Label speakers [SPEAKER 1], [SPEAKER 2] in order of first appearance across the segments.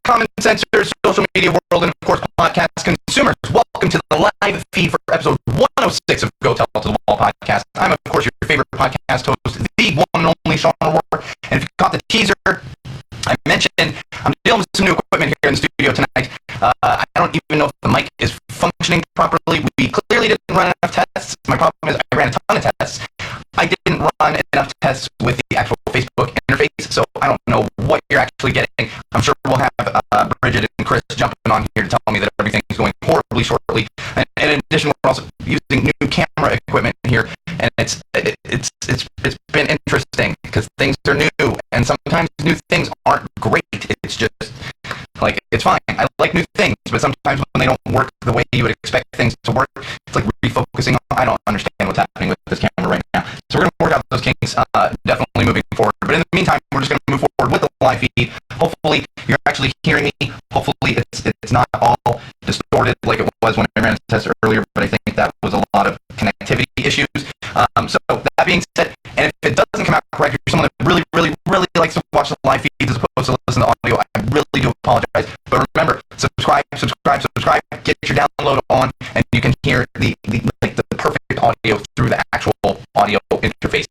[SPEAKER 1] common sensors, social media world, and of course podcast consumers. Welcome to the live feed for episode 106 of Go Tell It to the Wall podcast. I'm of course your favorite podcast host, the one and only Sean O'Rourke. And if you caught the teaser, I mentioned I'm dealing with some new equipment here in the studio tonight. I don't even know if the mic is functioning properly. We clearly didn't run enough tests. My problem is I ran a ton of tests. I didn't run enough tests with the actual Facebook interface, so I don't know what you're actually getting. I'm sure we'll have Bridget and Chris jumping on here to tell me that everything's going horribly shortly. And in addition, we're also using new camera equipment here, and it's been interesting because things are new, and sometimes new things aren't great. It's just like, it's fine. I like new things, but sometimes when they don't work the way you would expect things to work, it's like refocusing. I don't understand what's happening with this camera right now. So we're going to work out those kinks, definitely moving forward. But in the meantime, we're just going to move forward with the live feed. Hopefully, you're actually hearing me. Hopefully, it's not all distorted like it was when I ran a test earlier, but I think that was a lot of connectivity issues. So that being said, and if it doesn't come out correct, if you're someone that really, really, really likes to watch the live feeds as opposed to listen to audio, I really do apologize. But remember, subscribe, get your download on, and you can hear the perfect audio through the actual audio interface.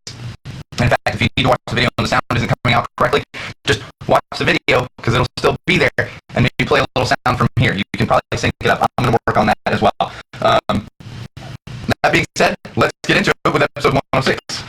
[SPEAKER 1] In fact, if you need to watch the video and the sound isn't coming out correctly, just watch the video because it'll still be there, and maybe play a little sound from here. You can probably sync it up. I'm going to work on that as well. That being said, let's get into it with episode 106.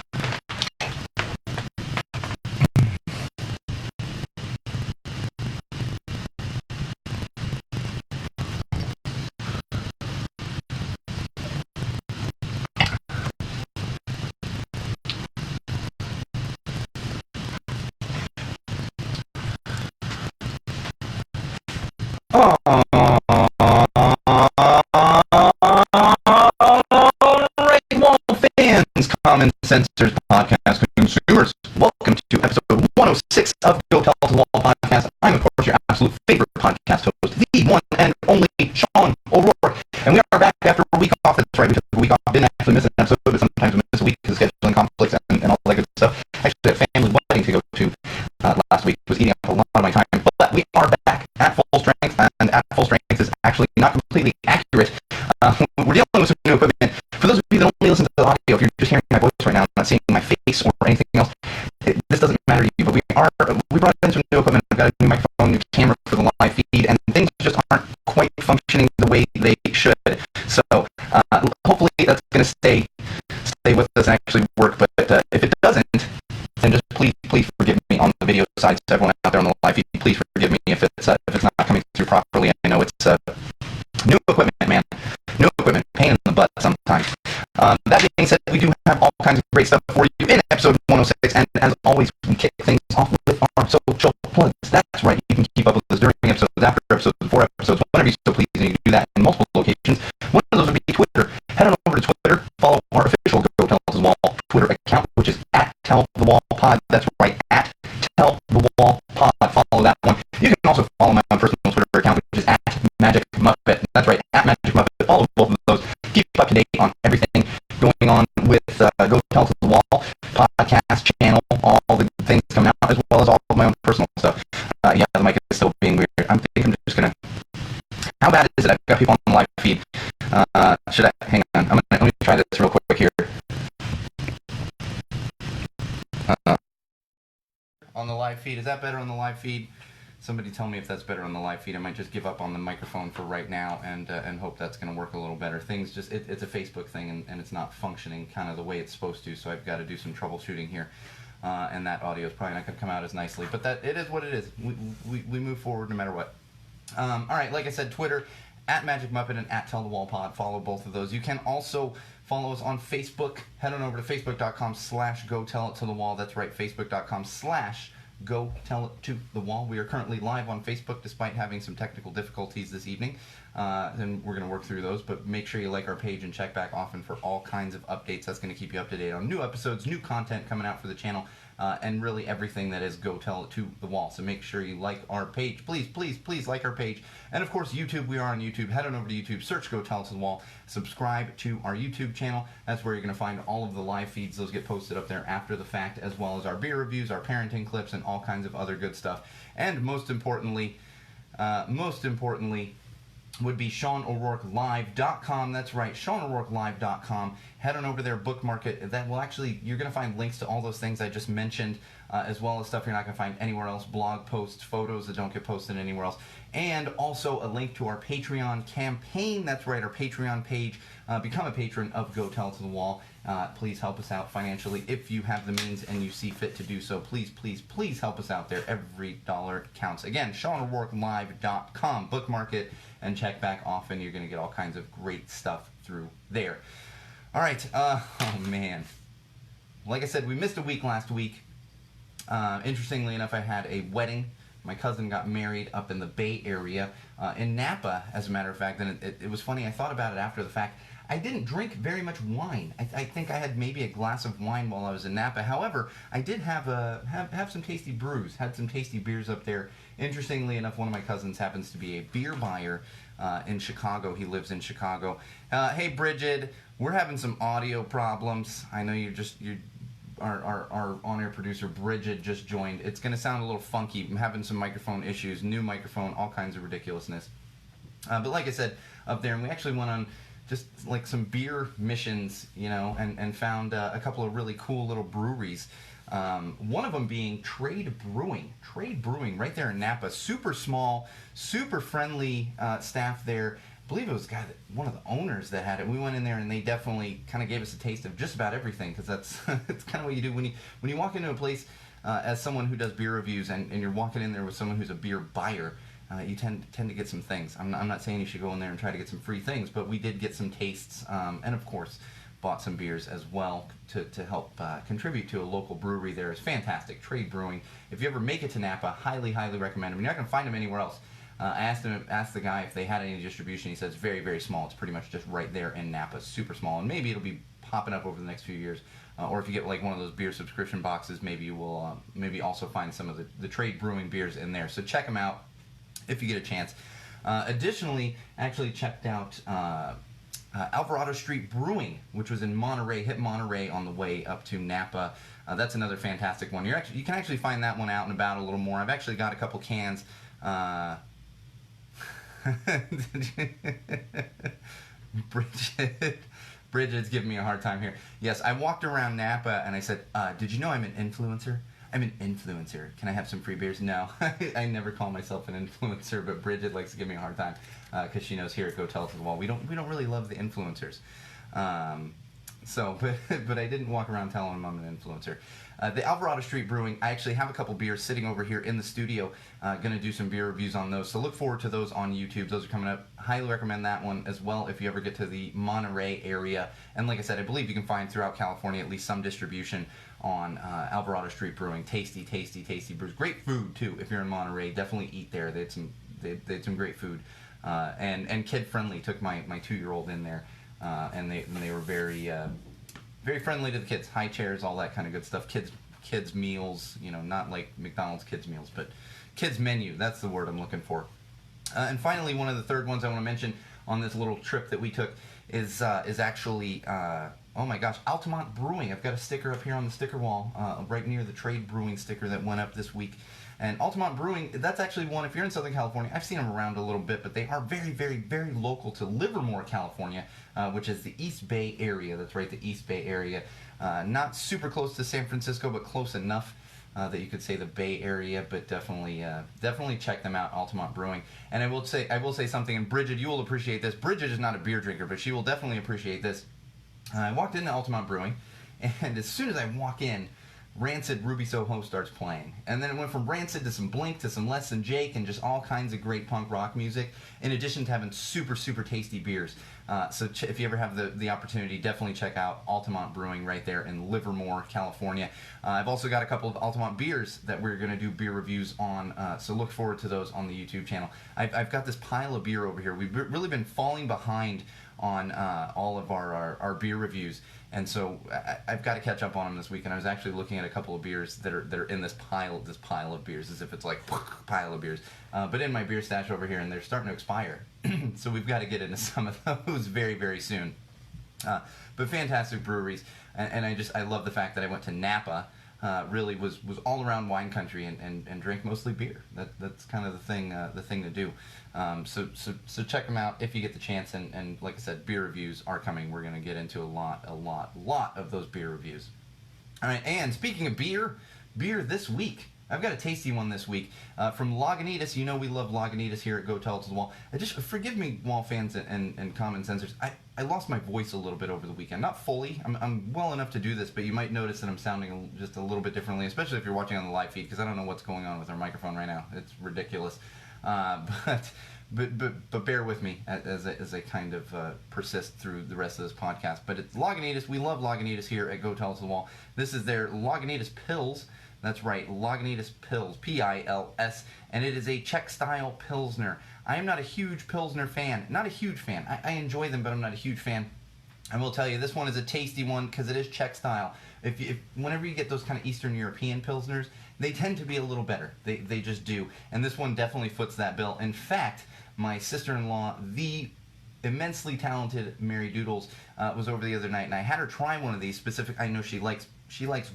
[SPEAKER 1] Common Sensors podcast consumers, welcome to episode 106 of Go Tell It to the Wall podcast. I'm of course your absolute favorite podcast host, the one and only Sean O'Rourke, and we are back after a week off. That's right, we took a week off. Didn't actually miss an episode, but sometimes we miss a week because of scheduling conflicts and all that good stuff. Actually, had a family wedding to go to last week. It was eating up a lot of my time, but we are back at full strength, and at full strength is actually not completely accurate. We're dealing with some new equipment. For those of you that only listen to the audio, if you're just hearing my voice right now, not seeing my face or anything else, this doesn't matter to you, but we brought in some new equipment. I've got a new microphone, new camera for the live feed, and things just aren't quite functioning the way they should. So hopefully that's going to stay with us and actually work, but if it doesn't, then just please forgive me on the video side. So everyone out there on the live feed, please forgive me if it's not coming through properly. I know it's new equipment, man. New equipment, pain in the butt sometimes. That being said, we do have all kinds of great stuff for you in episode 106, and as always, we kick things off with our social plugs. That's right, you can keep up with us during episodes, after episodes, before episodes, whenever you so please, and you can do that in multiple locations. One of those would be Twitter. Head on over to Twitter, follow our official Go Tell It to the Wall Twitter account, which is at Tell the Wall Pod. That's right, at Tell the Wall Pod. Follow that one. You can also follow my own personal Twitter account, which is at Magic Muppet. That's right, at Magic Muppet. Follow both of those. Keep up to date on everything going on with Go Tell It to the Wall podcast channel, all the things coming out, as well as all of my own personal stuff. Yeah, the mic is still being weird. I think I'm just gonna. How bad is it? I've got people on the live feed. Should I hang on? Let me try this real quick here. On the live feed, is that better on the live feed? Somebody tell me if that's better on the live feed. I might just give up on the microphone for right now and hope that's going to work a little better. Things just, it's a Facebook thing and it's not functioning kind of the way it's supposed to, so I've got to do some troubleshooting here. And that audio is probably not going to come out as nicely, but it is what it is. We move forward no matter what. All right, like I said, Twitter, at Magic Muppet and at Tell the Wall Pod. Follow both of those. You can also follow us on Facebook. Head on over to facebook.com/Go Tell It to the Wall. That's right, facebook.com/Go Tell It to the Wall. We are currently live on Facebook despite having some technical difficulties this evening. And we're going to work through those, but make sure you like our page and check back often for all kinds of updates. That's going to keep you up to date on new episodes, new content coming out for the channel, and really everything that is Go Tell It to the Wall. So make sure you like our page. Please like our page. And of course, YouTube. We are on YouTube. Head on over to YouTube, search Go Tell It to the Wall, subscribe to our YouTube channel. That's where you're going to find all of the live feeds. Those get posted up there after the fact, as well as our beer reviews, our parenting clips, and all kinds of other good stuff. And most importantly, most importantly, would be SeanO'RourkeLive.com. That's right, SeanO'RourkeLive.com. Head on over there, bookmark it. That will actually, you're going to find links to all those things I just mentioned, as well as stuff you're not going to find anywhere else, blog posts, photos that don't get posted anywhere else, and also a link to our Patreon campaign. That's right, our Patreon page. Become a patron of Go Tell to the Wall. Please help us out financially if you have the means and you see fit to do so. Please, please, please help us out there. Every dollar counts. Again, SeanO'RourkeLive.com. Bookmark it and check back often. You're going to get all kinds of great stuff through there. All right. Oh, man. Like I said, we missed a week last week. Interestingly enough, I had a wedding. My cousin got married up in the Bay Area, in Napa, as a matter of fact. And it was funny. I thought about it after the fact. I didn't drink very much wine. I think I had maybe a glass of wine while I was in Napa. However, I did have some tasty brews, had some tasty beers up there. Interestingly enough, one of my cousins happens to be a beer buyer in Chicago. He lives in Chicago. Hey, Bridget, we're having some audio problems. I know our on-air producer Bridget just joined. It's going to sound a little funky. I'm having some microphone issues, new microphone, all kinds of ridiculousness. But like I said, up there, and we actually went on just like some beer missions, and found a couple of really cool little breweries. One of them being Trade Brewing right there in Napa. Super small, super friendly staff there. I believe it was one of the owners that had it. We went in there and they definitely kind of gave us a taste of just about everything, because that's it's kind of what you do when you walk into a place as someone who does beer reviews, and you're walking in there with someone who's a beer buyer. You tend to get some things. I'm not saying you should go in there and try to get some free things, but we did get some tastes, and of course bought some beers as well to help contribute to a local brewery there. It's fantastic. Trade Brewing. If you ever make it to Napa, highly, highly recommend them. You're not going to find them anywhere else. I asked the guy if they had any distribution. He says it's very, very small. It's pretty much just right there in Napa, super small, and maybe it'll be popping up over the next few years. Or if you get like one of those beer subscription boxes, maybe you will maybe also find some of the Trade Brewing beers in there. So check them out if you get a chance. Additionally, actually checked out Alvarado Street Brewing, which was in Monterey. Hit Monterey on the way up to Napa. That's another fantastic one. You can actually find that one out and about a little more. I've actually got a couple cans. Bridget's giving me a hard time here. Yes, I walked around Napa and I said, did you know I'm an influencer? I'm an influencer. Can I have some free beers? No, I never call myself an influencer, but Bridget likes to give me a hard time because she knows here at Go Tell It to the Wall we don't really love the influencers. But I didn't walk around telling them I'm an influencer. The Alvarado Street Brewing, I actually have a couple beers sitting over here in the studio. Going to do some beer reviews on those, so look forward to those on YouTube. Those are coming up. Highly recommend that one as well if you ever get to the Monterey area. And like I said, I believe you can find throughout California at least some distribution on Alvarado Street Brewing. Tasty, tasty, tasty brews. Great food too. If you're in Monterey, definitely eat there. They had some great food, and kid friendly. Took my 2-year-old in there, and they were very friendly to the kids. High chairs, all that kind of good stuff. Kids meals, not like McDonald's kids meals, but kids menu. That's the word I'm looking for. And finally, one of the third ones I want to mention on this little trip that we took is actually, oh my gosh, Altamont Brewing. I've got a sticker up here on the sticker wall, right near the Trade Brewing sticker that went up this week. And Altamont Brewing, that's actually one, if you're in Southern California, I've seen them around a little bit, but they are very, very, very local to Livermore, California, which is the East Bay area. That's right, the East Bay area. Not super close to San Francisco, but close enough that you could say the Bay Area, but definitely check them out, Altamont Brewing. And I will say something, and Bridget, you will appreciate this. Bridget is not a beer drinker, but she will definitely appreciate this. I walked into Altamont Brewing, and as soon as I walk in, Rancid Ruby Soho starts playing. And then it went from Rancid to some Blink to some Less Than Jake and just all kinds of great punk rock music, in addition to having super, super tasty beers. So if you ever have the opportunity, definitely check out Altamont Brewing right there in Livermore, California. I've also got a couple of Altamont beers that we're going to do beer reviews on, so look forward to those on the YouTube channel. I've got this pile of beer over here. We've really been falling behind on all of our beer reviews, and so I've got to catch up on them this week. And I was actually looking at a couple of beers that are in this pile of beers, as if it's like pile of beers, but in my beer stash over here, and they're starting to expire. So we've got to get into some of those very, very soon. But fantastic breweries, and I love the fact that I went to Napa really was all around wine country and drank mostly beer. That's kind of the thing to do. So check them out if you get the chance. And like I said, beer reviews are coming. We're going to get into a lot of those beer reviews. All right, and speaking of beer this week, I've got a tasty one this week from Lagunitas. You know we love Lagunitas here at Go Tell It to the Wall. Just forgive me, Wall fans and common sensors. I lost my voice a little bit over the weekend. Not fully. I'm well enough to do this, but you might notice that I'm sounding just a little bit differently, especially if you're watching on the live feed, because I don't know what's going on with our microphone right now. It's ridiculous. But bear with me as I kind of persist through the rest of this podcast. But it's Lagunitas. We love Lagunitas here at Go Tell It to the Wall. This is their Lagunitas Pils. That's right, Lagunitas Pils, P-I-L-S, and it is a Czech-style Pilsner. I am not a huge Pilsner fan. Not a huge fan. I enjoy them, but I'm not a huge fan. I will tell you, this one is a tasty one because it is Czech-style. Whenever you get those kind of Eastern European Pilsners, they tend to be a little better. They just do. And this one definitely foots that bill. In fact, my sister-in-law, the immensely talented Mary Doodles, was over the other night, and I had her try one of these specific. I know she likes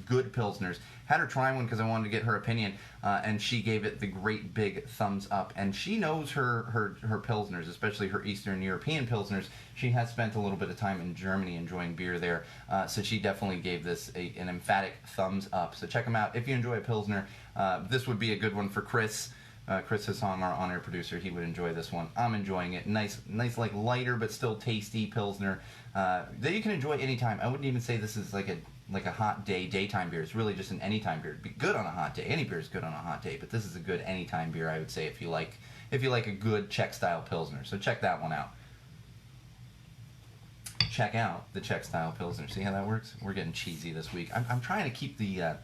[SPEAKER 1] good Pilsners. Had her try one because I wanted to get her opinion, and she gave it the great big thumbs up. And she knows her Pilsners, especially her Eastern European Pilsners. She has spent a little bit of time in Germany enjoying beer there, so she definitely gave this an emphatic thumbs up. So check them out if you enjoy a Pilsner. This would be a good one for Chris. Chris Hassan, our on-air producer, he would enjoy this one. I'm enjoying it. Nice, like lighter but still tasty Pilsner that you can enjoy anytime. I wouldn't even say this is like a hot daytime beer. It's really just an anytime beer. It'd be good on a hot day. Any beer is good on a hot day, but this is a good anytime beer, I would say, if you like a good Czech-style Pilsner. So check that one out. Check out the Czech-style Pilsner. See how that works? We're getting cheesy this week. I'm trying to keep the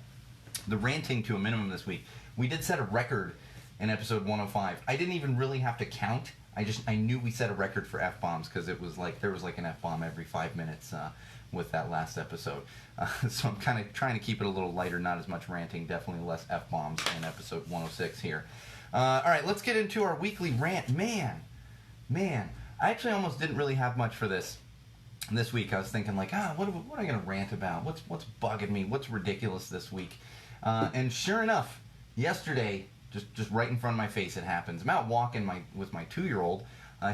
[SPEAKER 1] ranting to a minimum this week. We did set a record in episode 105. I didn't even really have to count. I knew we set a record for F-bombs because there was like an F-bomb every 5 minutes with that last episode. So I'm kind of trying to keep it a little lighter, not as much ranting, definitely less F-bombs in episode 106 here. All right, let's get into our weekly rant. Man, I actually almost didn't really have much for this week. I was thinking like, what am I going to rant about? What's bugging me? What's ridiculous this week? And sure enough, yesterday, just right in front of my face, it happens. I'm out walking with my 2-year-old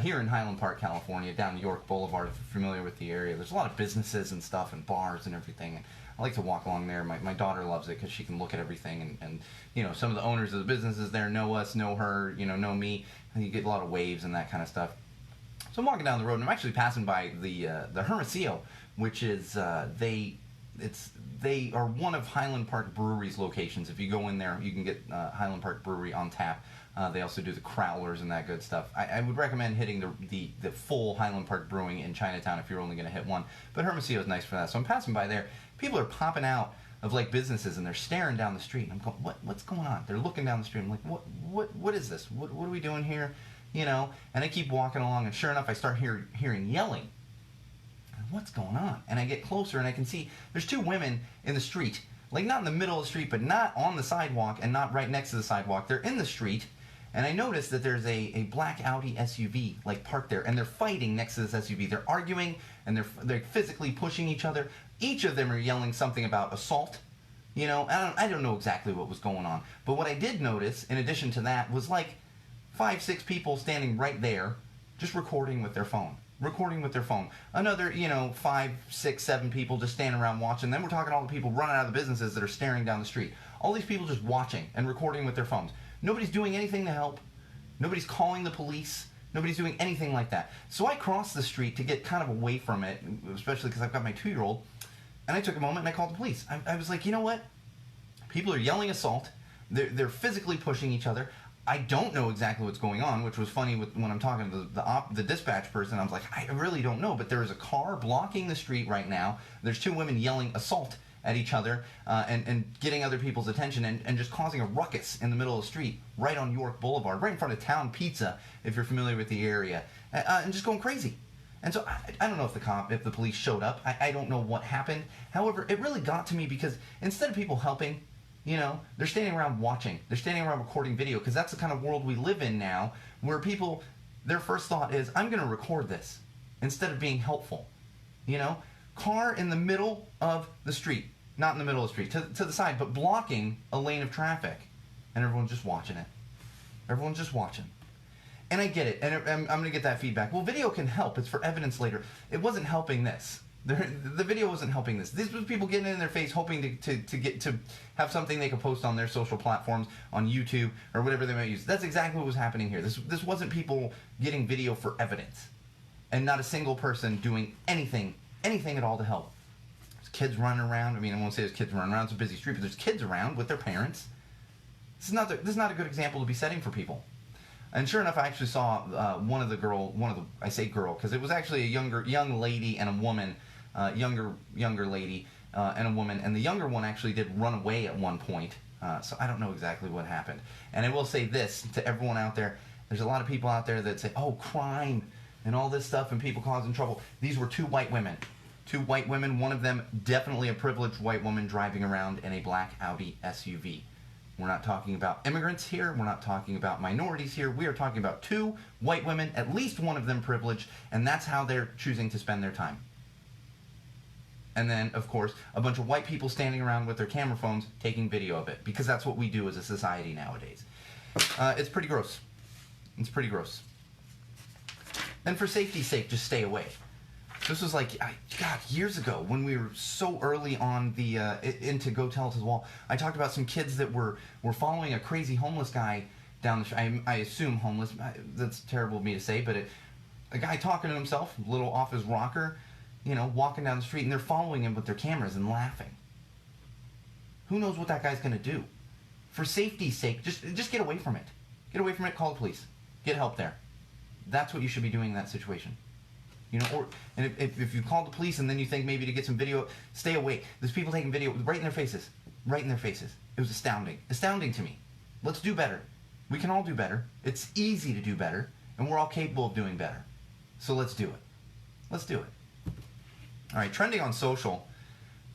[SPEAKER 1] here in Highland Park, California, down York Boulevard, if you're familiar with the area. There's a lot of businesses and stuff and bars and everything. And I like to walk along there. My daughter loves it because she can look at everything. And some of the owners of the businesses there know us, know her, know me. And you get a lot of waves and that kind of stuff. So I'm walking down the road, and I'm actually passing by the Hermosillo, which is they are one of Highland Park Brewery's locations. If you go in there, you can get Highland Park Brewery on tap. They also do the crowlers and that good stuff. I would recommend hitting the full Highland Park Brewing in Chinatown if you're only going to hit one. But Hermosillo is nice for that. So I'm passing by there. People are popping out of like businesses, and they're staring down the street. And I'm going, what's going on? They're looking down the street. I'm like, what is this? What are we doing here? And I keep walking along, and sure enough, I start hearing yelling. What's going on? And I get closer, and I can see there's 2 women in the street, like not in the middle of the street, but not on the sidewalk and not right next to the sidewalk. They're in the street, and I notice that there's a black Audi SUV like parked there, and they're fighting next to this SUV. They're arguing, and they're physically pushing each other. Each of them are yelling something about assault. I don't know exactly what was going on, but what I did notice, in addition to that, was like 5-6 people standing right there, just recording with their phone. Another, 5, 6, 7 people just standing around watching. Then we're talking all the people running out of the businesses that are staring down the street. All these people just watching and recording with their phones. Nobody's doing anything to help. Nobody's calling the police. Nobody's doing anything like that. So I crossed the street to get kind of away from it, especially because I've got my 2-year-old. And I took a moment and I called the police. I was like, you know what? People are yelling assault. They're physically pushing each other. I don't know exactly what's going on, which was funny when I'm talking to the dispatch person. I was like, I really don't know, but there is a car blocking the street right now. There's 2 women yelling assault at each other and getting other people's attention and just causing a ruckus in the middle of the street right on York Boulevard, right in front of Town Pizza, if you're familiar with the area, and just going crazy. And so I don't know if the police showed up. I don't know what happened. However, it really got to me because instead of people helping, they're standing around watching. They're standing around recording video because that's the kind of world we live in now where people, their first thought is, I'm going to record this instead of being helpful. Car in the middle of the street. not in the middle of the street, to the side, but blocking a lane of traffic. And everyone's just watching it. Everyone's just watching. And I get it, and I'm going to get that feedback. Well, video can help. It's for evidence later. It wasn't helping this. The video wasn't helping this. This was people getting in their face, hoping to have something they could post on their social platforms, on YouTube, or whatever they might use. That's exactly what was happening here. This wasn't people getting video for evidence, and not a single person doing anything at all to help. There's kids running around. I mean, I won't say there's kids running around. It's a busy street, but there's kids around with their parents. This is not a good example to be setting for people. And sure enough, I actually saw I say girl, because it was actually a young lady and a woman, younger lady and a woman, and the younger one actually did run away at one point, so I don't know exactly what happened. And I will say this to everyone out there, there's a lot of people out there that say, oh, crime and all this stuff and people causing trouble. These were two white women, one of them definitely a privileged white woman driving around in a black Audi SUV. We're not talking about immigrants here. We're not talking about minorities here. We are talking about two white women, at least one of them privileged, and that's how they're choosing to spend their time. And then, of course, a bunch of white people standing around with their camera phones taking video of it, because that's what we do as a society nowadays. It's pretty gross. It's pretty gross. And for safety's sake, just stay away. This was like, God, years ago when we were so early on into Go Tell It to the Wall. I talked about some kids that were following a crazy homeless guy down the street. I assume homeless. That's terrible of me to say, but a guy talking to himself, a little off his rocker, walking down the street, and they're following him with their cameras and laughing. Who knows what that guy's going to do? For safety's sake, just get away from it. Get away from it, call the police. Get help there. That's what you should be doing in that situation. And if you call the police and then you think maybe to get some video, stay away. There's people taking video right in their faces. Right in their faces. It was astounding. Astounding to me. Let's do better. We can all do better. It's easy to do better, and we're all capable of doing better. So let's do it. Let's do it. All right, trending on social.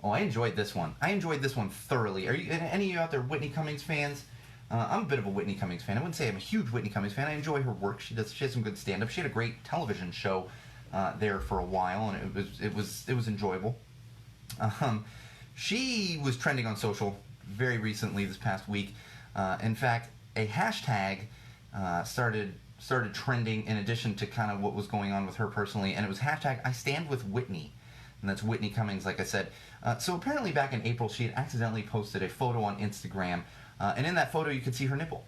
[SPEAKER 1] Oh, I enjoyed this one. I enjoyed this one thoroughly. Are you any of you out there Whitney Cummings fans? I'm a bit of a Whitney Cummings fan. I wouldn't say I'm a huge Whitney Cummings fan. I enjoy her work. She has some good stand-up. She had a great television show there for a while, and it was enjoyable. She was trending on social very recently this past week. In fact, a hashtag started trending in addition to kind of what was going on with her personally, and it was hashtag I Stand With Whitney, and that's Whitney Cummings, like I said. So apparently back in April, she had accidentally posted a photo on Instagram, and in that photo you could see her nipple.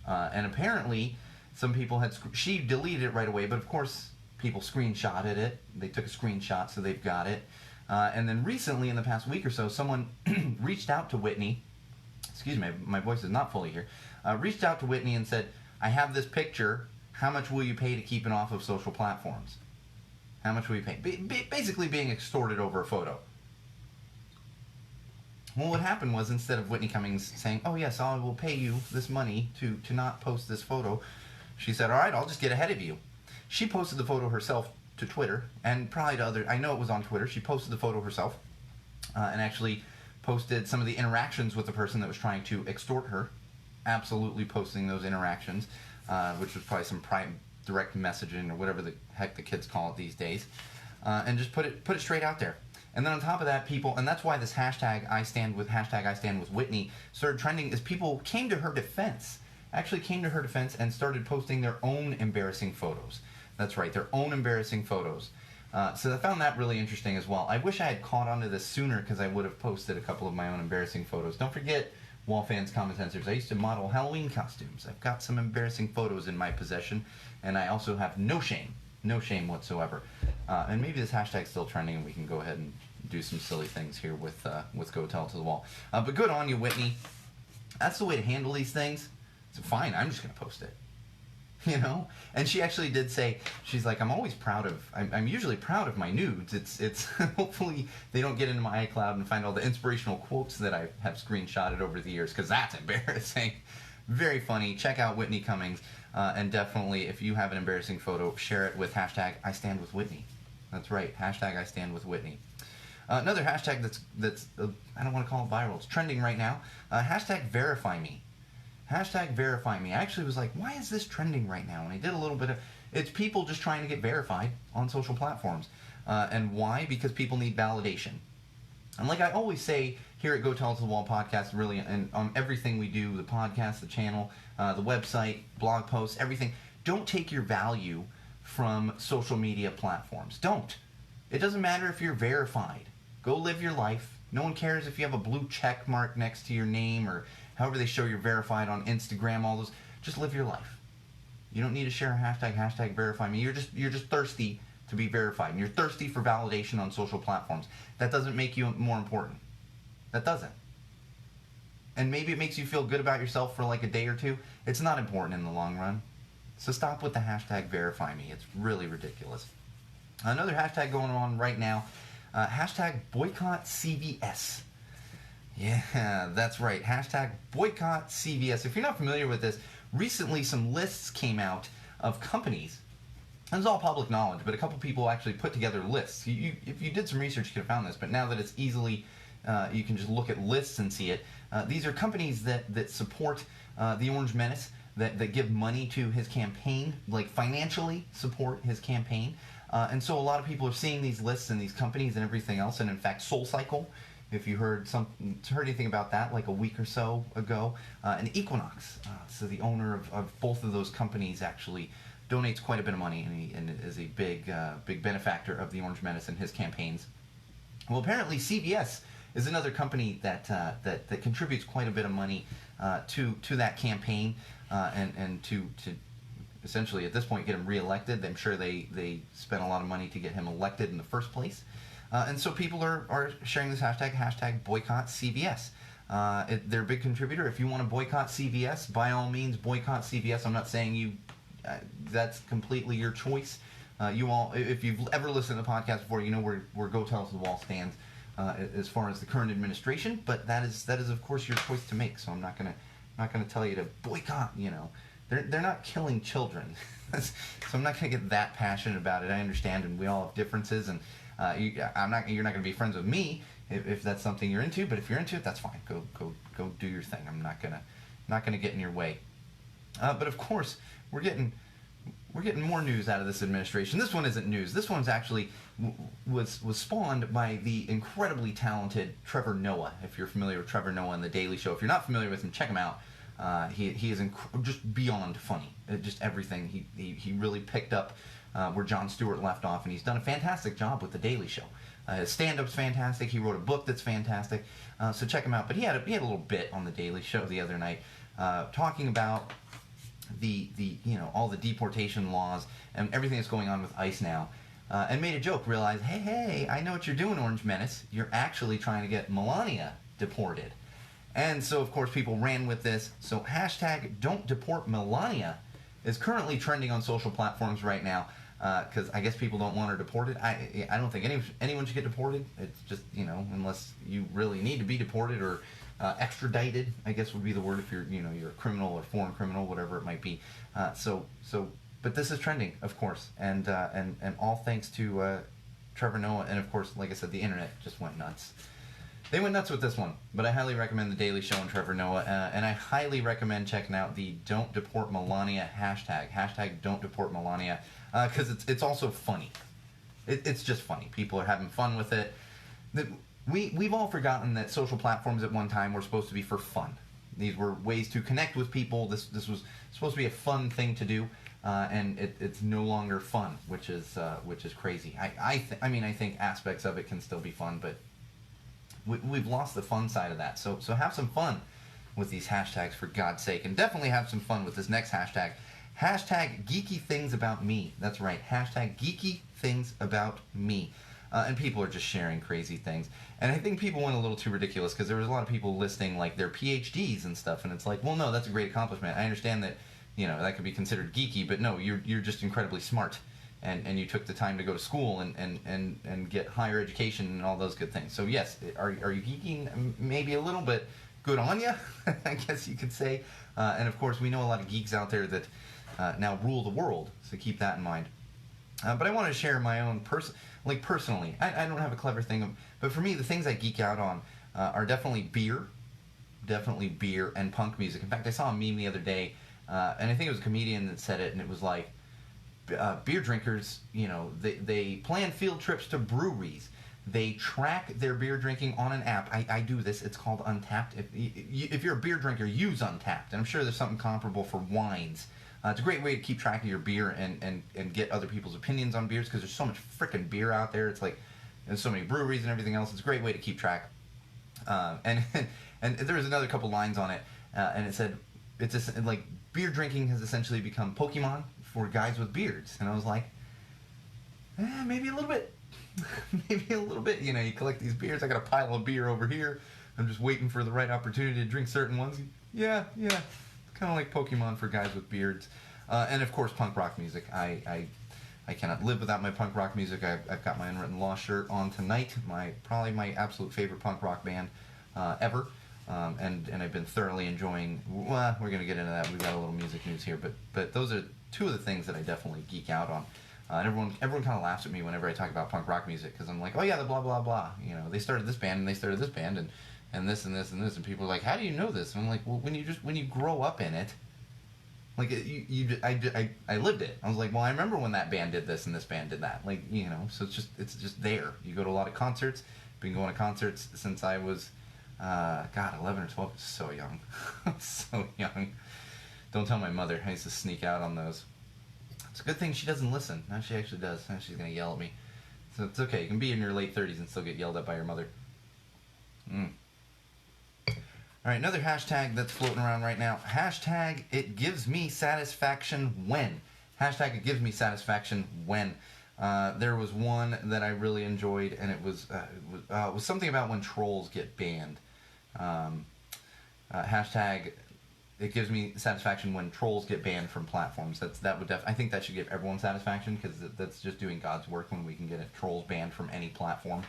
[SPEAKER 1] And apparently some people she deleted it right away, but of course people screenshotted it. They took a screenshot, so they've got it. And then recently, in the past week or so, someone reached out to Whitney. Excuse me, my voice is not fully here. Reached out to Whitney and said, I have this picture. How much will you pay to keep it off of social platforms? How much will you pay? Basically being extorted over a photo. Well, what happened was, instead of Whitney Cummings saying, oh yes, I will pay you this money to not post this photo, she said, all right, I'll just get ahead of you. She posted the photo herself to Twitter, and probably to other, I know it was on Twitter. She posted the photo herself, and actually posted some of the interactions with the person that was trying to extort her, absolutely posting those interactions, which was probably some private direct messaging or whatever the heck the kids call it these days, and just put it straight out there. And then on top of that, people, and that's why this hashtag I Stand With Whitney started trending, is people came to her defense. Actually came to her defense and started posting their own embarrassing photos. That's right, their own embarrassing photos. So I found that really interesting as well. I wish I had caught on to this sooner, because I would have posted a couple of my own embarrassing photos. Don't forget, Wall fans, commentators, I used to model Halloween costumes. I've got some embarrassing photos in my possession, and I also have no shame whatsoever. And maybe this hashtag's still trending, and we can go ahead and do some silly things here with Go Tell It to the Wall. But good on you, Whitney. That's the way to handle these things. So fine, I'm just going to post it. And she actually did say, she's like, I'm usually proud of my nudes. It's hopefully they don't get into my iCloud and find all the inspirational quotes that I have screenshotted over the years, because that's embarrassing. Very funny. Check out Whitney Cummings, and definitely, if you have an embarrassing photo, share it with hashtag I Stand With Whitney. That's right, hashtag I Stand With Whitney. Another hashtag that's I don't want to call it viral, it's trending right now, hashtag verify me. Hashtag verify me. I actually was like, why is this trending right now? And I did a little bit of, it's people just trying to get verified on social platforms. And why? Because people need validation. And like I always say here at Go Tell It to the Wall podcast, really, and on everything we do, the podcast, the channel, the website, blog posts, everything, don't take your value from social media platforms. Don't. It doesn't matter if you're verified. Go live your life. No one cares if you have a blue check mark next to your name or however they show you're verified on Instagram, all those. Just live your life. You don't need to share a hashtag verify me. You're just thirsty to be verified, and you're thirsty for validation on social platforms. That doesn't make you more important. That doesn't. And maybe it makes you feel good about yourself for like a day or two. It's not important in the long run. So stop with the hashtag verify me. It's really ridiculous. Another hashtag going on right now, hashtag boycott CVS. Yeah, that's right. Hashtag boycott CVS. If you're not familiar with this, recently some lists came out of companies. It's all public knowledge, but a couple people actually put together lists. If you did some research, you could have found this, but now that it's easily, you can just look at lists and see it. These are companies that support the Orange Menace, that give money to his campaign, like financially support his campaign. And so a lot of people are seeing these lists and these companies and everything else. And in fact, SoulCycle, if you heard anything about that like a week or so ago, and Equinox, so the owner of both of those companies actually donates quite a bit of money and is a big benefactor of the Orange Menace and his campaigns. Well, apparently CVS is another company that contributes quite a bit of money to that campaign and to essentially at this point get him reelected. I'm sure they spent a lot of money to get him elected in the first place. And so people are sharing this hashtag boycott CVS. They're a big contributor. If you want to boycott CVS, by all means boycott CVS. I'm not saying you. That's completely your choice. You all, if you've ever listened to the podcast before, you know where Go Tell It to the Wall stands as far as the current administration. But that is of course your choice to make. So I'm not gonna tell you to boycott. You know, they're not killing children. So I'm not gonna get that passionate about it. I understand, and we all have differences, and you're not gonna be friends with me if that's something you're into. But if you're into it, that's fine. Go do your thing. I'm not gonna get in your way. But of course, we're getting more news out of this administration. This one isn't news. This one's actually was spawned by the incredibly talented Trevor Noah. If you're familiar with Trevor Noah and The Daily Show, if you're not familiar with him, check him out. He is just beyond funny. Just everything. He really picked up where Jon Stewart left off, and he's done a fantastic job with The Daily Show. His stand-up's fantastic. He wrote a book that's fantastic. So check him out. But he had a little bit on The Daily Show the other night talking about the all the deportation laws and everything that's going on with ICE now, and made a joke. Realized, hey, I know what you're doing, Orange Menace. You're actually trying to get Melania deported. And so of course people ran with this. So hashtag don't deport Melania is currently trending on social platforms right now, because I guess people don't want her deported. I don't think anyone should get deported. It's just, unless you really need to be deported or extradited, I guess would be the word if you're a criminal or foreign criminal, whatever it might be. But this is trending, of course, and all thanks to Trevor Noah, and of course, like I said, the internet just went nuts. They went nuts with this one, but I highly recommend The Daily Show and Trevor Noah, and I highly recommend checking out the Don't Deport Melania hashtag Don't Deport Melania, because it's also funny. It's just funny. People are having fun with it. We've all forgotten that social platforms at one time were supposed to be for fun. These were ways to connect with people. This was supposed to be a fun thing to do, and it's no longer fun, which is crazy. I think aspects of it can still be fun, but we've lost the fun side of that. So have some fun with these hashtags, for God's sake, and definitely have some fun with this next hashtag. Hashtag geeky things about me. That's right. Hashtag geeky things about me. And people are just sharing crazy things. And I think people went a little too ridiculous, because there was a lot of people listing like their PhDs and stuff, and it's like, well, no, that's a great accomplishment. I understand that, that could be considered geeky, but no, you're just incredibly smart, and you took the time to go to school and get higher education and all those good things. So yes, are you geeking? Maybe a little bit. Good on you, I guess you could say. And of course, we know a lot of geeks out there that now rule the world, so keep that in mind. But I want to share my own personally. I don't have a clever thing, but for me, the things I geek out on are definitely beer and punk music. In fact, I saw a meme the other day, and I think it was a comedian that said it, and it was like, beer drinkers, they plan field trips to breweries. They track their beer drinking on an app. I do this. It's called Untapped. If you're a beer drinker, use Untapped. And I'm sure there's something comparable for wines. It's a great way to keep track of your beer and get other people's opinions on beers, because there's so much frickin' beer out there. It's like there's so many breweries and everything else. It's a great way to keep track. And there was another couple lines on it, and it said, it's just, like, beer drinking has essentially become Pokemon for guys with beards. And I was like, maybe a little bit. Maybe a little bit. You know, you collect these beers. I got a pile of beer over here. I'm just waiting for the right opportunity to drink certain ones. Yeah. Kind of like Pokemon for guys with beards. And of course, punk rock music. I cannot live without my punk rock music. I've got my Unwritten Law shirt on tonight. Probably my absolute favorite punk rock band ever. And I've been thoroughly enjoying. Well, we're gonna get into that. We've got a little music news here, but those are two of the things that I definitely geek out on. And everyone kind of laughs at me whenever I talk about punk rock music, because I'm like, oh yeah, the blah blah blah. You know, they started this band and they started this band and this and this and this, and people are like, how do you know this? And I'm like, well, when you grow up in it, like I lived it. I was like, well, I remember when that band did this and this band did that. Like, you know, so it's just there. You go to a lot of concerts. Been going to concerts since I was 11 or 12. So young. So young. Don't tell my mother. I used to sneak out on those. It's a good thing she doesn't listen. Now she actually does. Now she's going to yell at me. So it's okay. You can be in your late 30s and still get yelled at by your mother. Alright, another hashtag that's floating around right now. Hashtag it gives me satisfaction when. Hashtag it gives me satisfaction when. There was one that I really enjoyed, and it was something about when trolls get banned. Hashtag it gives me satisfaction when trolls get banned from platforms. I think that should give everyone satisfaction, because that's just doing God's work when we can get trolls banned from any platform.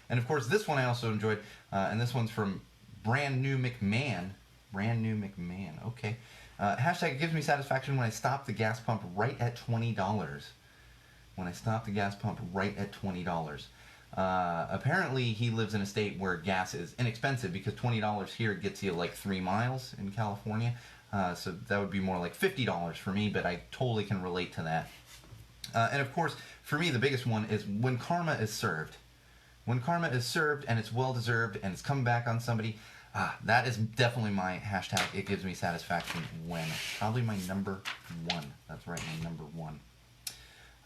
[SPEAKER 1] And of course, this one I also enjoyed, and this one's from Brand New McMahon. Brand New McMahon. Okay. Hashtag it gives me satisfaction when I stop the gas pump right at $20. When I stop the gas pump right at $20. Apparently he lives in a state where gas is inexpensive, because $20 here gets you like 3 miles in California. So that would be more like $50 for me, but I totally can relate to that. And of course, for me, the biggest one is when karma is served. When karma is served and it's well-deserved and it's come back on somebody, that is definitely my hashtag it gives me satisfaction when. Probably my number one. That's right, my number one.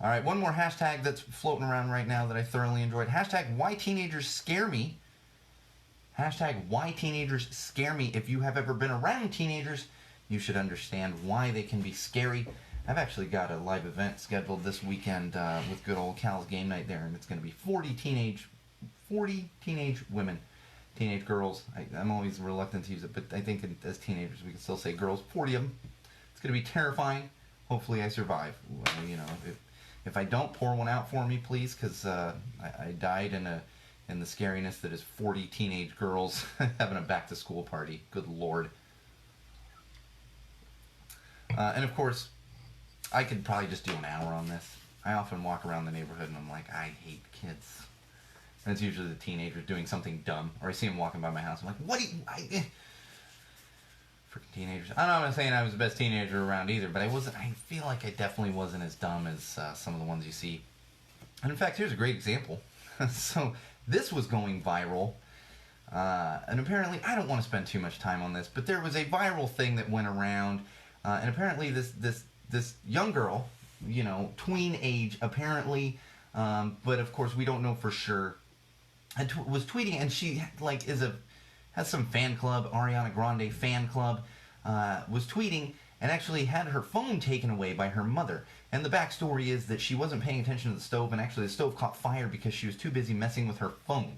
[SPEAKER 1] All right, one more hashtag that's floating around right now that I thoroughly enjoyed. Hashtag why teenagers scare me. Hashtag why teenagers scare me. If you have ever been around teenagers, you should understand why they can be scary. I've actually got a live event scheduled this weekend with good old Cal's Game Night there, and it's going to be 40 teenage women, teenage girls. I'm always reluctant to use it, but I think as teenagers we can still say girls. 40 of them. It's going to be terrifying. Hopefully I survive. You know, if I don't, pour one out for me, please, because I died in the scariness that is 40 teenage girls having a back-to-school party. Good Lord. And of course, I could probably just do an hour on this. I often walk around the neighborhood and I'm like, I hate kids. And it's usually the teenagers doing something dumb. Or I see them walking by my house. I'm like, what do you... Freaking teenagers. I'm not saying I was the best teenager around either, but I feel like I definitely wasn't as dumb as some of the ones you see. And in fact, here's a great example. So this was going viral. And apparently, I don't want to spend too much time on this, but there was a viral thing that went around. And apparently this young girl, you know, tween age, apparently, but of course we don't know for sure, was tweeting, and she like has some fan club, Ariana Grande fan club, was tweeting and actually had her phone taken away by her mother. And the backstory is that she wasn't paying attention to the stove, and actually the stove caught fire because she was too busy messing with her phone.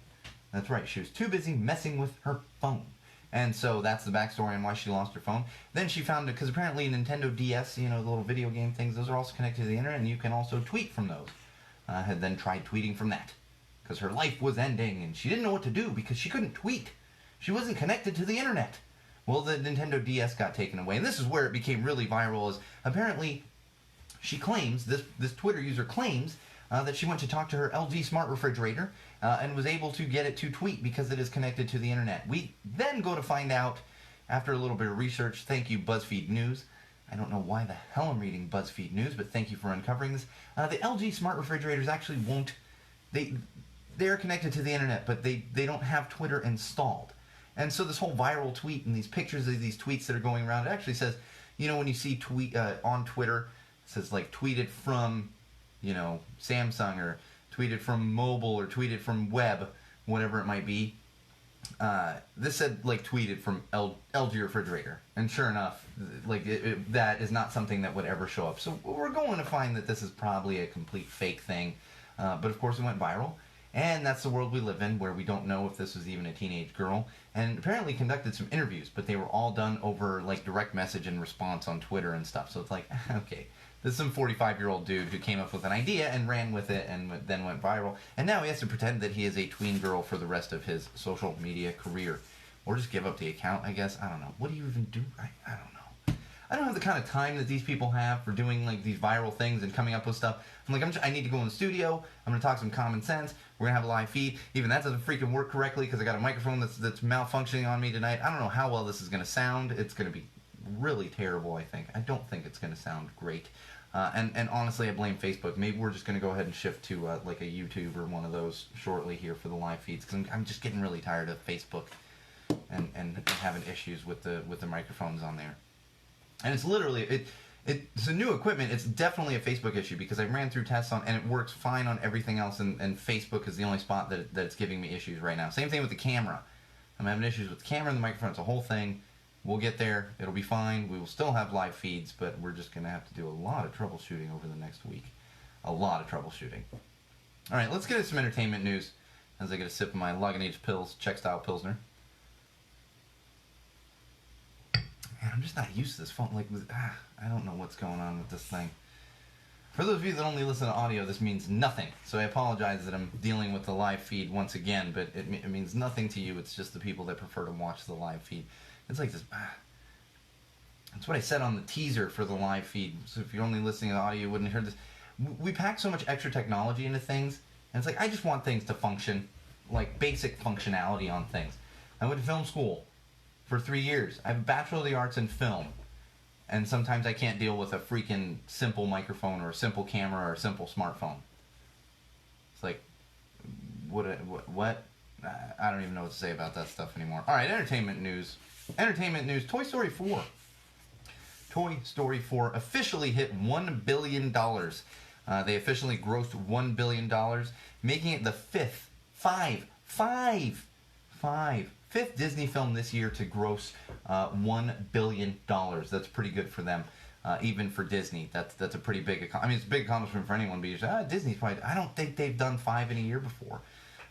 [SPEAKER 1] That's right, she was too busy messing with her phone. And so that's the backstory on why she lost her phone. Then she found it, because apparently Nintendo DS, you know, the little video game things, those are also connected to the internet, and you can also tweet from those. Had then tried tweeting from that, because her life was ending, and she didn't know what to do because she couldn't tweet. She wasn't connected to the internet. Well, the Nintendo DS got taken away, and this is where it became really viral, is apparently she claims, this Twitter user claims, that she went to talk to her LG smart refrigerator and was able to get it to tweet because it is connected to the internet. We then go to find out, after a little bit of research, thank you BuzzFeed News. I don't know why the hell I'm reading BuzzFeed News, but thank you for uncovering this. The LG smart refrigerators actually won't they're connected to the internet, but they don't have Twitter installed. And so this whole viral tweet and these pictures of these tweets that are going around, it actually says, when you see tweet on Twitter, it says like tweeted from, Samsung, or tweeted from mobile, or tweeted from web, whatever it might be. This said like tweeted from LG refrigerator, and sure enough, like that is not something that would ever show up. So we're going to find that this is probably a complete fake thing, but of course it went viral, and that's the world we live in, where we don't know if this was even a teenage girl. And apparently conducted some interviews, but they were all done over like direct message and response on Twitter and stuff. So it's like, okay, this is some 45-year-old dude who came up with an idea and ran with it and then went viral. And now he has to pretend that he is a tween girl for the rest of his social media career. Or just give up the account, I guess. I don't know. What do you even do? I don't know. I don't have the kind of time that these people have for doing like these viral things and coming up with stuff. I'm like, I need to go in the studio. I'm going to talk some common sense. We're going to have a live feed. Even that doesn't freaking work correctly because I got a microphone that's malfunctioning on me tonight. I don't know how well this is going to sound. It's going to be really terrible, I think. I don't think it's going to sound great. And honestly, I blame Facebook. Maybe we're just going to go ahead and shift to like a YouTube or one of those shortly here for the live feeds, because I'm just getting really tired of Facebook and having issues with the microphones on there. And it's literally it's a new equipment. It's definitely a Facebook issue, because I ran through tests on, and it works fine on everything else, and Facebook is the only spot that it's giving me issues right now. Same thing with the camera. I'm having issues with the camera and the microphone. It's a whole thing. We'll get there. It'll be fine. We will still have live feeds, but we're just going to have to do a lot of troubleshooting over the next week. A lot of troubleshooting. All right, let's get into some entertainment news as I get a sip of my Lagunitas Pils, Czech-style Pilsner. Man, I'm just not used to this phone. Like, I don't know what's going on with this thing. For those of you that only listen to audio, this means nothing. So I apologize that I'm dealing with the live feed once again, but it means nothing to you. It's just the people that prefer to watch the live feed. It's like this. That's what I said on the teaser for the live feed. So if you're only listening to the audio, you wouldn't hear this. We pack so much extra technology into things, and it's like, I just want things to function, like basic functionality on things. I went to film school for 3 years. I have a Bachelor of the Arts in film, and sometimes I can't deal with a freaking simple microphone or a simple camera or a simple smartphone. It's like, what? I don't even know what to say about that stuff anymore. All right, entertainment news. Toy Story 4. Toy Story 4 officially hit $1 billion. They officially grossed $1 billion, making it the fifth Disney film this year to gross $1 billion. That's pretty good for them, even for Disney. That's a pretty big. I mean, it's a big accomplishment for anyone. But you say, Disney's probably. I don't think they've done 5 in a year before.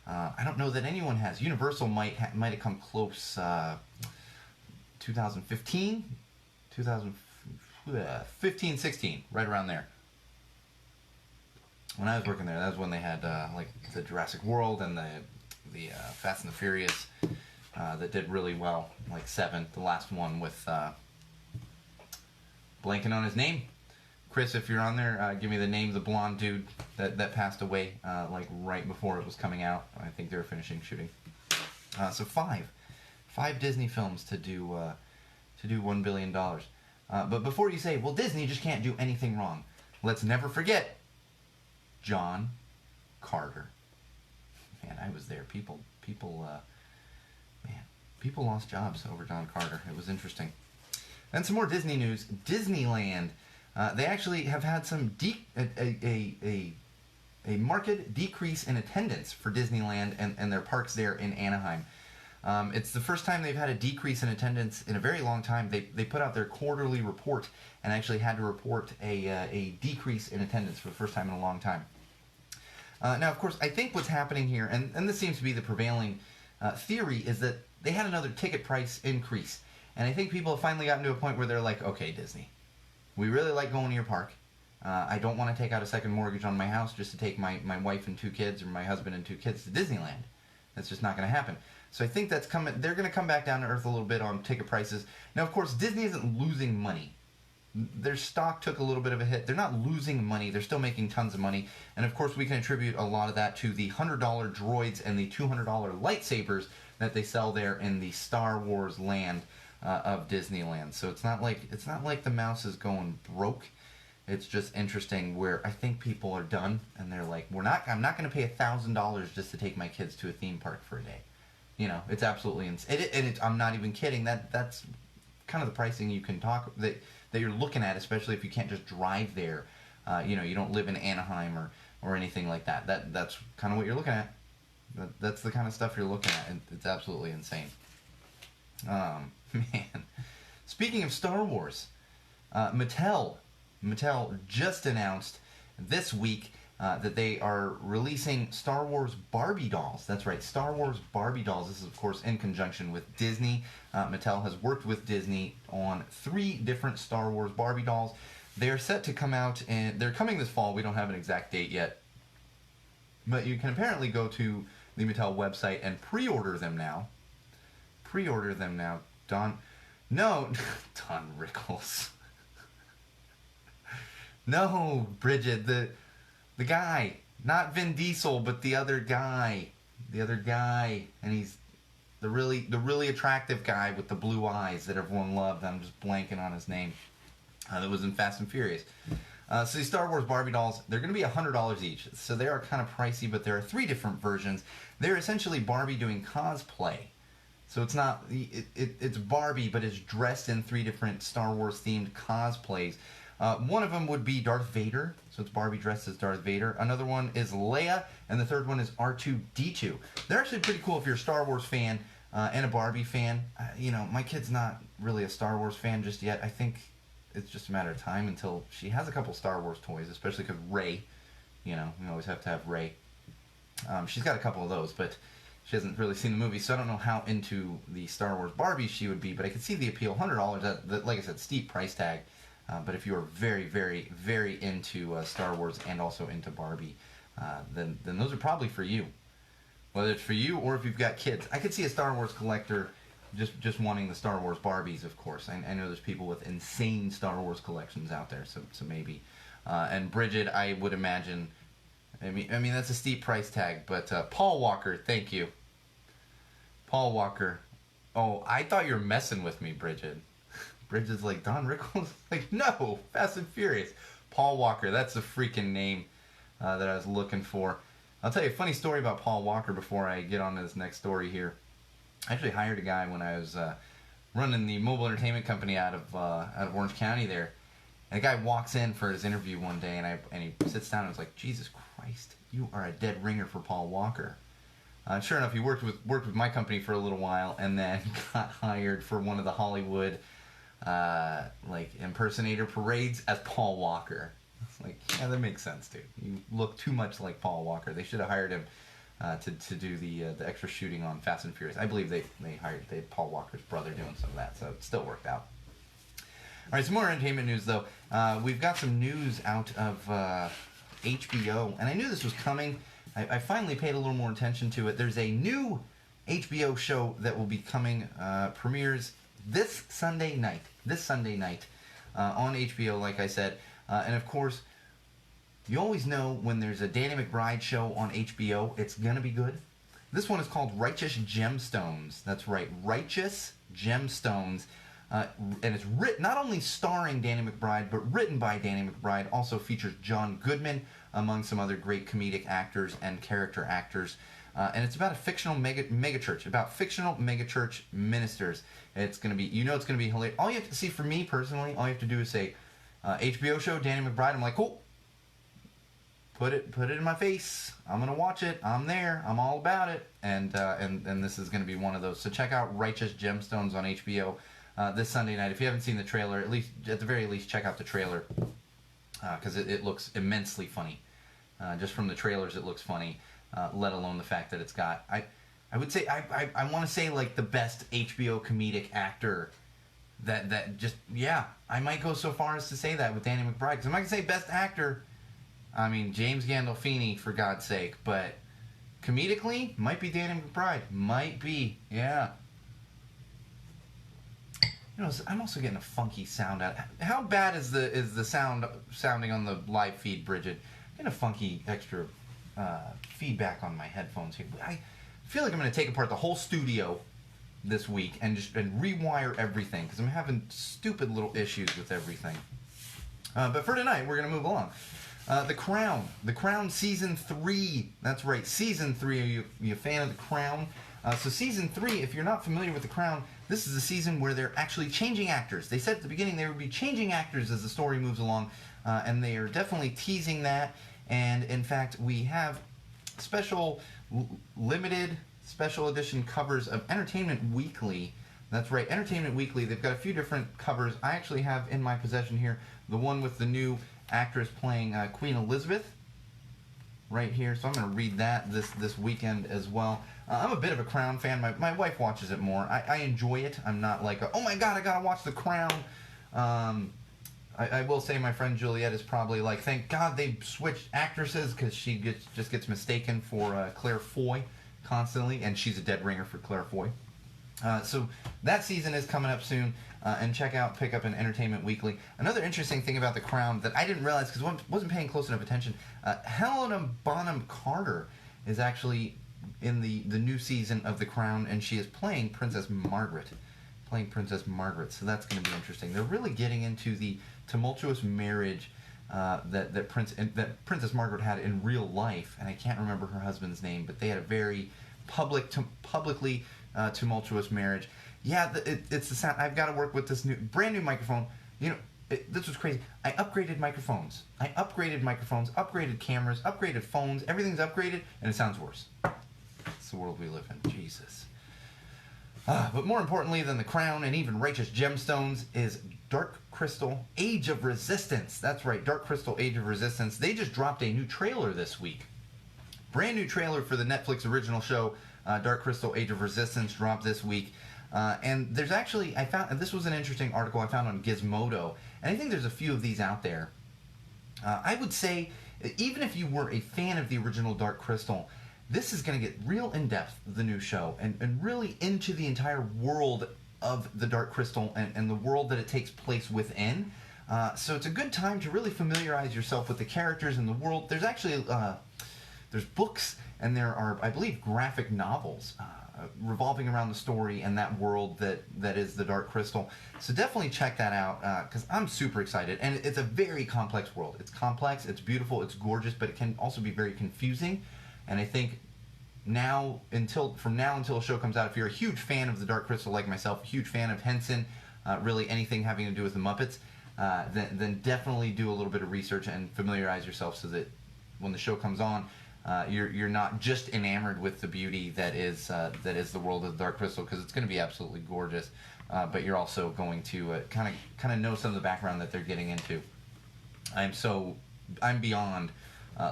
[SPEAKER 1] I don't know that anyone has. Universal might have come close. 2015, 16, right around there. When I was working there, that was when they had like the Jurassic World and the Fast and the Furious that did really well, like 7, the last one with blanking on his name. Chris, if you're on there, give me the name of the blonde dude that passed away like right before it was coming out. I think they were finishing shooting. So 5 Disney films to do $1 billion. But before you say, well, Disney just can't do anything wrong, let's never forget John Carter. Man, I was there. People lost jobs over John Carter. It was interesting. And some more Disney news. Disneyland. They actually have had some a marked decrease in attendance for Disneyland and their parks there in Anaheim. It's the first time they've had a decrease in attendance in a very long time. They put out their quarterly report and actually had to report a decrease in attendance for the first time in a long time. Now, of course, I think what's happening here, and this seems to be the prevailing theory, is that they had another ticket price increase. And I think people have finally gotten to a point where they're like, okay, Disney, we really like going to your park. I don't want to take out a second mortgage on my house just to take my wife and 2 kids, or my husband and 2 kids, to Disneyland. That's just not going to happen. So I think that's coming. They're going to come back down to earth a little bit on ticket prices. Now, of course, Disney isn't losing money. Their stock took a little bit of a hit. They're not losing money. They're still making tons of money. And of course, we can attribute a lot of that to the $100 droids and the $200 lightsabers that they sell there in the Star Wars land of Disneyland. So it's not like the mouse is going broke. it's just interesting where I think people are done and they're like, I'm not going to pay $1,000 just to take my kids to a theme park for a day. It's absolutely insane. I'm not even kidding. That's kind of the pricing you can talk that you're looking at, especially if you can't just drive there. You don't live in Anaheim or anything like that. That's kind of what you're looking at. That's the kind of stuff you're looking at, and it's absolutely insane. Man. Speaking of Star Wars, Mattel just announced this week that they are releasing Star Wars Barbie dolls. That's right, Star Wars Barbie dolls. This is, of course, in conjunction with Disney. Mattel has worked with Disney on 3 different Star Wars Barbie dolls. They're set to come out, and they're coming this fall. We don't have an exact date yet. But you can apparently go to the Mattel website and pre-order them now. Don Rickles. No, Bridget, the guy, not Vin Diesel, but the other guy, and he's the really attractive guy with the blue eyes that everyone loved. I'm just blanking on his name. That was in Fast and Furious. So these Star Wars Barbie dolls, they're going to be $100 each. So they are kind of pricey, but there are 3 different versions. They're essentially Barbie doing cosplay. So it's not, it's Barbie, but it's dressed in 3 different Star Wars themed cosplays. One of them would be Darth Vader, so it's Barbie dressed as Darth Vader. Another one is Leia, and the third one is R2-D2. They're actually pretty cool if you're a Star Wars fan and a Barbie fan. My kid's not really a Star Wars fan just yet. I think it's just a matter of time until she has a couple Star Wars toys, especially because Rey, we always have to have Rey. She's got a couple of those, but she hasn't really seen the movie, so I don't know how into the Star Wars Barbie she would be, but I could see the appeal. $100, that, like I said, steep price tag. But if you are very, very, very into Star Wars and also into Barbie, then those are probably for you. Whether it's for you or if you've got kids. I could see a Star Wars collector just wanting the Star Wars Barbies, of course. I know there's people with insane Star Wars collections out there, so maybe. And Bridget, I would imagine, I mean that's a steep price tag, but Paul Walker, thank you. Paul Walker. Oh, I thought you were messing with me, Bridget. Bridget's like, Don Rickles? Like, no, Fast and Furious. Paul Walker, that's the freaking name that I was looking for. I'll tell you a funny story about Paul Walker before I get on to this next story here. I actually hired a guy when I was running the mobile entertainment company out of Orange County there. And the guy walks in for his interview one day, and he sits down and was like, Jesus Christ, you are a dead ringer for Paul Walker. Sure enough, he worked with my company for a little while, and then got hired for one of the Hollywood impersonator parades as Paul Walker. It's like, yeah, that makes sense, dude. You look too much like Paul Walker. They should have hired him to do the extra shooting on Fast and Furious. I believe they had Paul Walker's brother doing some of that, so it still worked out. All right, some more entertainment news though. We've got some news out of HBO, and I knew this was coming. I finally paid a little more attention to it. There's a new HBO show that will be coming, premieres this Sunday night on HBO, like I said. And of course, you always know when there's a Danny McBride show on HBO, it's going to be good. This one is called Righteous Gemstones. That's right, Righteous Gemstones. And it's not only starring Danny McBride, but written by Danny McBride. Also features John Goodman, among some other great comedic actors and character actors. And it's about a fictional megachurch, about fictional megachurch ministers. It's going to be, it's going to be hilarious. All you have to see, for me personally, all you have to do is say, HBO show, Danny McBride. I'm like, cool. Put it in my face. I'm going to watch it. I'm there. I'm all about it. And this is going to be one of those. So check out Righteous Gemstones on HBO this Sunday night. If you haven't seen the trailer, at the very least, check out the trailer. Because it looks immensely funny. Just from the trailers, it looks funny. Let alone the fact that it's got, I would say, I want to say like the best HBO comedic actor that just, yeah, I might go so far as to say that with Danny McBride. Because I'm not going to say best actor, I mean, James Gandolfini, for God's sake, but comedically, might be Danny McBride. Might be, yeah. I'm also getting a funky sound out. How bad is the sound sounding on the live feed, Bridget? Getting a funky extra feedback on my headphones here. I feel like I'm going to take apart the whole studio this week and rewire everything because I'm having stupid little issues with everything. But for tonight, we're going to move along. The Crown. The Crown Season 3. That's right, Season 3. Are you a fan of The Crown? So Season 3, if you're not familiar with The Crown, this is a season where they're actually changing actors. They said at the beginning they would be changing actors as the story moves along, and they are definitely teasing that. And in fact, we have special, limited, special edition covers of Entertainment Weekly. That's right, Entertainment Weekly. They've got a few different covers. I actually have in my possession here the one with the new actress playing Queen Elizabeth right here. So I'm going to read that this weekend as well. I'm a bit of a Crown fan. My wife watches it more. I enjoy it. I'm not like, oh my god, I got to watch The Crown. I will say my friend Juliet is probably like, thank God they switched actresses, because she just gets mistaken for Claire Foy constantly, and she's a dead ringer for Claire Foy. So that season is coming up soon, and pick up an Entertainment Weekly. Another interesting thing about The Crown that I didn't realize because I wasn't paying close enough attention, Helena Bonham Carter is actually in the new season of The Crown, and she is playing Princess Margaret. So that's going to be interesting. They're really getting into the tumultuous marriage that Princess Margaret had in real life, and I can't remember her husband's name, but they had a very publicly tumultuous marriage. Yeah, it's the sound. I've got to work with this brand new microphone. This was crazy. I upgraded microphones, upgraded cameras, upgraded phones. Everything's upgraded, and it sounds worse. It's the world we live in. Jesus. But more importantly than The Crown and even Righteous Gemstones is Dark Crystal Age of Resistance. That's right, Dark Crystal Age of Resistance. They just dropped a new trailer this week. Brand new trailer for the Netflix original show, Dark Crystal Age of Resistance, dropped this week. And there's actually, and this was an interesting article I found on Gizmodo, and I think there's a few of these out there. I would say, even if you were a fan of the original Dark Crystal, this is going to get real in-depth, the new show, and really into the entire world of the Dark Crystal and the world that it takes place within. So it's a good time to really familiarize yourself with the characters and the world. There's actually there's books, and there are, I believe, graphic novels revolving around the story and that world that is the Dark Crystal. So definitely check that out, because I'm super excited. And it's a very complex world. It's complex, it's beautiful, it's gorgeous, but it can also be very confusing. And I think from now until a show comes out, if you're a huge fan of the Dark Crystal like myself, a huge fan of Henson, really anything having to do with the Muppets, then definitely do a little bit of research and familiarize yourself so that when the show comes on, you're not just enamored with the beauty that is the world of the Dark Crystal, because it's going to be absolutely gorgeous, but you're also going to kind of know some of the background that they're getting into. I'm beyond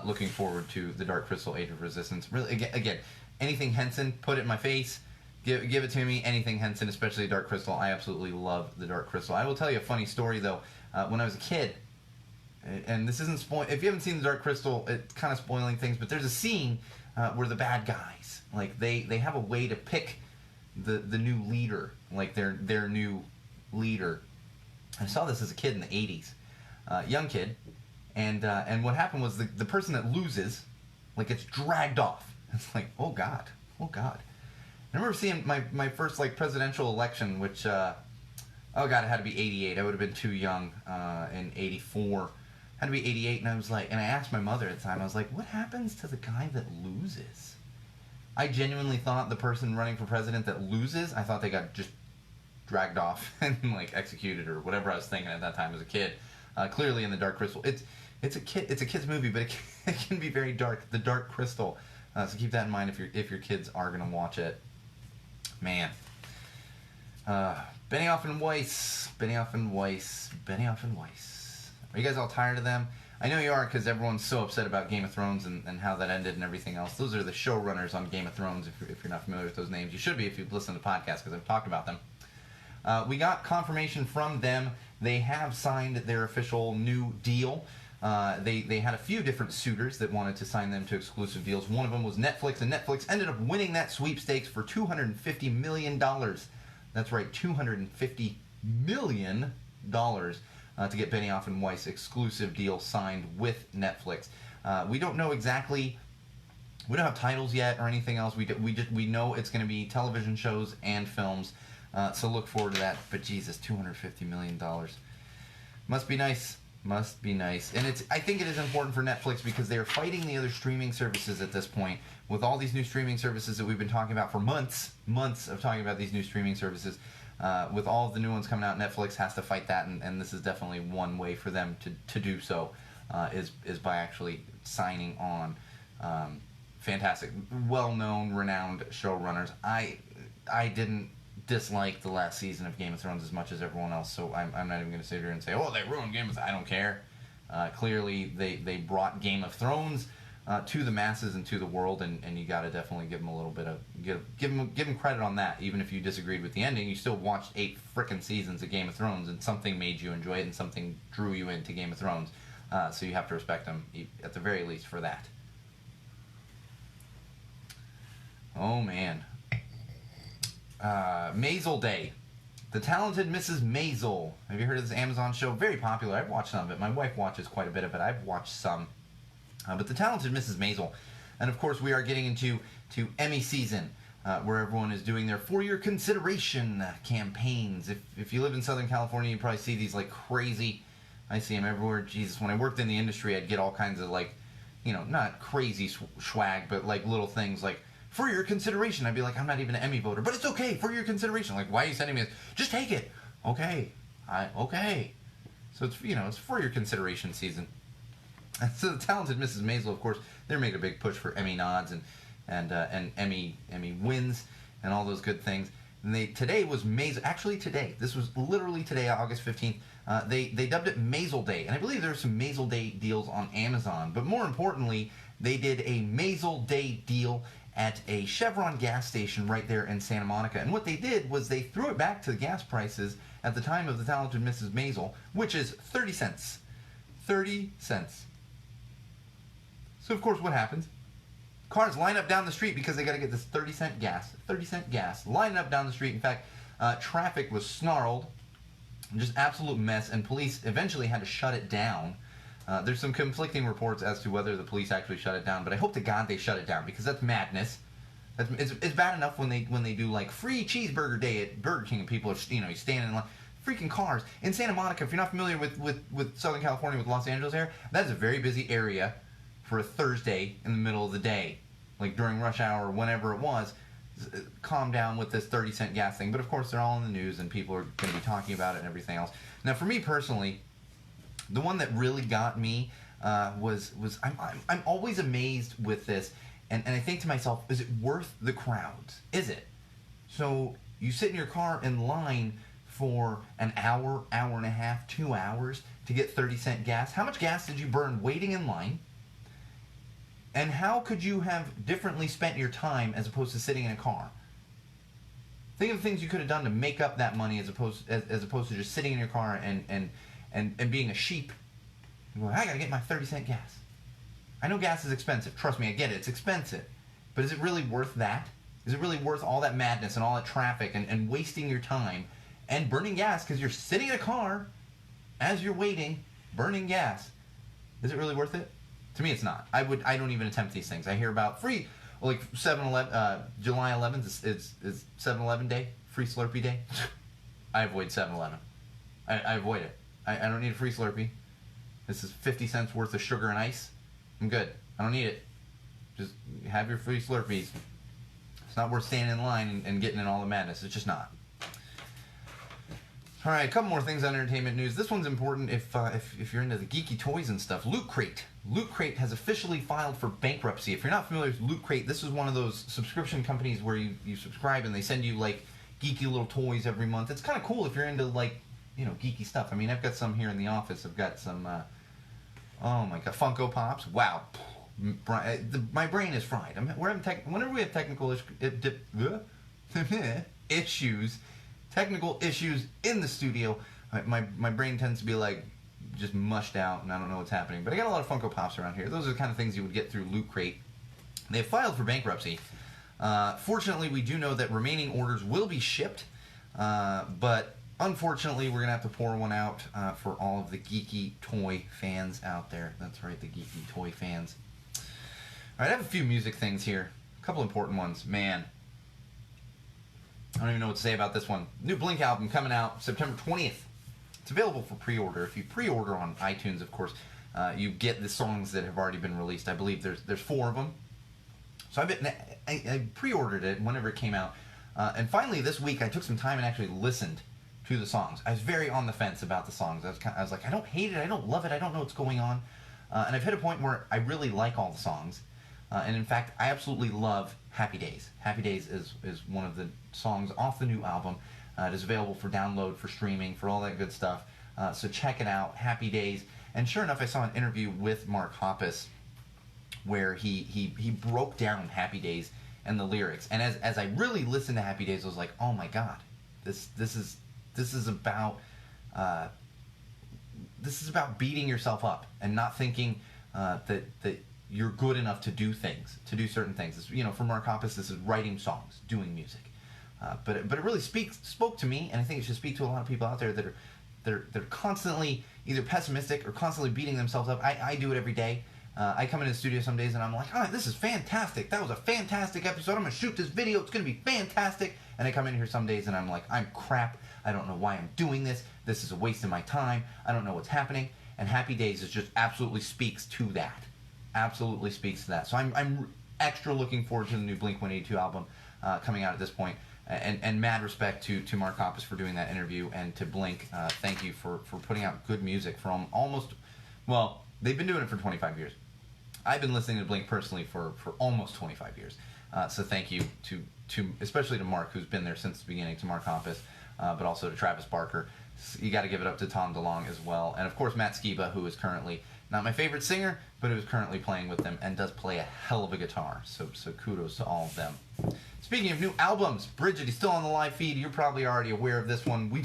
[SPEAKER 1] looking forward to the Dark Crystal Age of Resistance. Really, again, anything Henson, put it in my face. Give it to me. Anything Henson, especially Dark Crystal. I absolutely love the Dark Crystal. I will tell you a funny story though. When I was a kid, and this isn't if you haven't seen the Dark Crystal, it's kind of spoiling things, but there's a scene where the bad guys, like they have a way to pick the new leader, like their new leader. I saw this as a kid in the 80s, young kid, and what happened was the person that loses, like, gets dragged off. It's like, oh god. I remember seeing my first like presidential election, which oh god, it had to be 88. I would have been too young in 84. Had to be 88, and I was like, and I asked my mother at the time, I was like, what happens to the guy that loses? I genuinely thought the person running for president that loses, I thought they got just dragged off and like executed or whatever I was thinking at that time as a kid. Clearly in the Dark Crystal, it's a kid's movie, but it can be very dark. The Dark Crystal. So keep that in mind if your kids are gonna watch it. Man. Benioff and Weiss. Are you guys all tired of them? I know you are, because everyone's so upset about Game of Thrones and how that ended and everything else. Those are the showrunners on Game of Thrones, if you're not familiar with those names. You should be if you've listened to podcasts, because I've talked about them. We got confirmation from them. They have signed their official new deal. They had a few different suitors that wanted to sign them to exclusive deals. One of them was Netflix, and Netflix ended up winning that sweepstakes for $250 million. That's right, $250 million to get Benioff and Weiss exclusive deal signed with Netflix. We don't know exactly. We don't have titles yet or anything else. We know it's going to be television shows and films. So look forward to that. But Jesus, $250 million must be nice. Must be nice. And I think it is important for Netflix because they're fighting the other streaming services at this point. With all these new streaming services that we've been talking about for months of talking about these new streaming services, with all of the new ones coming out, Netflix has to fight that, and this is definitely one way for them to do so, is by actually signing on fantastic, well-known, renowned showrunners. I didn't dislike the last season of Game of Thrones as much as everyone else, so I'm not even going to sit here and say, oh, they ruined Game of Thrones. I don't care. Clearly, they brought Game of Thrones to the masses and to the world, and you got to definitely give them a little bit of give them credit on that. Even if you disagreed with the ending, you still watched 8 frickin' seasons of Game of Thrones, and something made you enjoy it, and something drew you into Game of Thrones. So you have to respect them at the very least for that. Oh man. Maisel Day. The Talented Mrs. Maisel. Have you heard of this Amazon show? Very popular. I've watched some of it. My wife watches quite a bit of it. I've watched some. But The Talented Mrs. Maisel. And of course we are getting into Emmy season, where everyone is doing their For Your Consideration campaigns. If you live in Southern California, you probably see these like crazy. I see them everywhere. Jesus, when I worked in the industry, I'd get all kinds of like, not crazy swag, but like little things like, for your consideration. I'd be like, I'm not even an Emmy voter, but it's okay, for your consideration. Like, why are you sending me this? Just take it. Okay. Okay. So it's, it's for your consideration season. And so The Talented Mrs. Maisel, of course, they're making a big push for Emmy nods and Emmy wins and all those good things. And today was Maisel. Actually, today. This was literally today, August 15th. They dubbed it Maisel Day, and I believe there are some Maisel Day deals on Amazon. But more importantly, they did a Maisel Day deal at a Chevron gas station right there in Santa Monica. And what they did was they threw it back to the gas prices at the time of The Talented Mrs. Maisel, which is 30 cents. 30 cents. So, of course, what happens? Cars line up down the street because they got to get this 30-cent gas. 30-cent gas. Lining up down the street. In fact, traffic was snarled. Just absolute mess. And police eventually had to shut it down. There's some conflicting reports as to whether the police actually shut it down, but I hope to God they shut it down because that's madness. It's bad enough when they do like free cheeseburger day at Burger King and people are you standing in line. Freaking cars in Santa Monica. If you're not familiar with Southern California, with Los Angeles area, that is a very busy area for a Thursday in the middle of the day, like during rush hour or whenever it was. Calm down with this 30-cent gas thing, but of course they're all in the news and people are going to be talking about it and everything else. Now, for me personally, the one that really got me was I'm always amazed with this, and I think to myself, is it worth the crowds? Is it? So you sit in your car in line for an hour, hour and a half, 2 hours to get 30-cent gas. How much gas did you burn waiting in line? And how could you have differently spent your time as opposed to sitting in a car? Think of the things you could have done to make up that money as opposed to just sitting in your car and being a sheep. Well, I gotta get my 30-cent gas. I know gas is expensive. Trust me, I get it. It's expensive. But is it really worth that? Is it really worth all that madness and all that traffic and wasting your time and burning gas because you're sitting in a car as you're waiting, burning gas? Is it really worth it? To me, it's not. I don't even attempt these things. I hear about free, like 7-Eleven, July 11th is 7-Eleven day, free Slurpee day. I avoid 7-Eleven. I avoid it. I don't need a free Slurpee. This is 50 cents worth of sugar and ice. I'm good. I don't need it. Just have your free Slurpees. It's not worth standing in line and getting in all the madness. It's just not. All right, a couple more things on entertainment news. This one's important if you're into the geeky toys and stuff. Loot Crate. Loot Crate has officially filed for bankruptcy. If you're not familiar with Loot Crate, this is one of those subscription companies where you subscribe and they send you like geeky little toys every month. It's kind of cool if you're into like, geeky stuff. I mean, I've got some here in the office. I've got some, oh my God, Funko Pops. Wow. My brain is fried. Whenever we have technical issues in the studio, my brain tends to be like just mushed out and I don't know what's happening. But I got a lot of Funko Pops around here. Those are the kind of things you would get through Loot Crate. They filed for bankruptcy. Fortunately, we do know that remaining orders will be shipped, but unfortunately, we're going to have to pour one out for all of the geeky toy fans out there. That's right, the geeky toy fans. All right, I have a few music things here. A couple important ones. Man, I don't even know what to say about this one. New Blink album coming out September 20th. It's available for pre-order. If you pre-order on iTunes, of course, you get the songs that have already been released. I believe there's 4 of them. So I pre-ordered it whenever it came out. And finally this week I took some time and actually listened to the songs. I was very on the fence about the songs. I was like, I don't hate it, I don't love it, I don't know what's going on. And I've hit a point where I really like all the songs. And in fact, I absolutely love Happy Days. Happy Days is one of the songs off the new album. It is available for download, for streaming, for all that good stuff. So check it out, Happy Days. And sure enough, I saw an interview with Mark Hoppus where he broke down Happy Days and the lyrics. And as I really listened to Happy Days, I was like, oh my God, this is about beating yourself up and not thinking that you're good enough to do certain things. It's, for Mark Hoppus, this is writing songs, doing music. But it really spoke to me, and I think it should speak to a lot of people out there that they're constantly either pessimistic or constantly beating themselves up. I do it every day. I come into the studio some days and I'm like, oh, this is fantastic. That was a fantastic episode. I'm going to shoot this video. It's going to be fantastic. And I come in here some days and I'm like, I'm crap. I don't know why I'm doing this. This is a waste of my time. I don't know what's happening. And Happy Days is just absolutely speaks to that. Absolutely speaks to that. So I'm extra looking forward to the new Blink-182 album coming out at this point. And mad respect to Mark Hoppus for doing that interview, and to Blink, thank you for putting out good music from they've been doing it for 25 years. I've been listening to Blink personally for almost 25 years. So thank you to especially to Mark, who's been there since the beginning, to Mark Hoppus, but also to Travis Barker. You got to give it up to Tom DeLonge as well. And of course Matt Skiba, who is currently not my favorite singer, but who is currently playing with them and does play a hell of a guitar. So kudos to all of them. Speaking of new albums, Bridget is still on the live feed. You're probably already aware of this one. We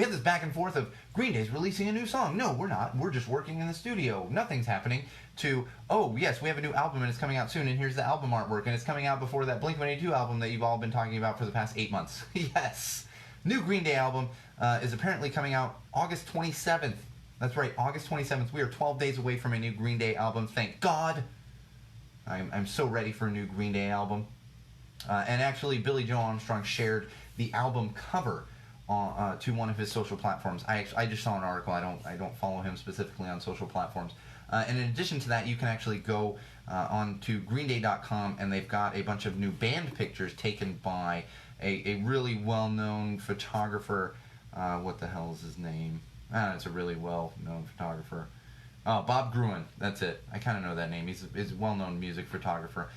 [SPEAKER 1] had this back and forth of Green Day's releasing a new song. No, we're not. We're just working in the studio. Nothing's happening. To, oh, yes, we have a new album and it's coming out soon, and here's the album artwork, and it's coming out before that Blink-182 album that you've all been talking about for the past 8 months. Yes. New Green Day album is apparently coming out August 27th. That's right, August 27th. We are 12 days away from a new Green Day album. Thank God. I'm so ready for a new Green Day album. And actually, Billy Joe Armstrong shared the album cover to one of his social platforms. I just saw an article. I don't follow him specifically on social platforms. And in addition to that, you can actually go on to greenday.com, and they've got a bunch of new band pictures taken by a really well-known photographer. What the hell is his name? It's a really well-known photographer. Oh, Bob Gruen. That's it. I kind of know that name. He's a well-known music photographer.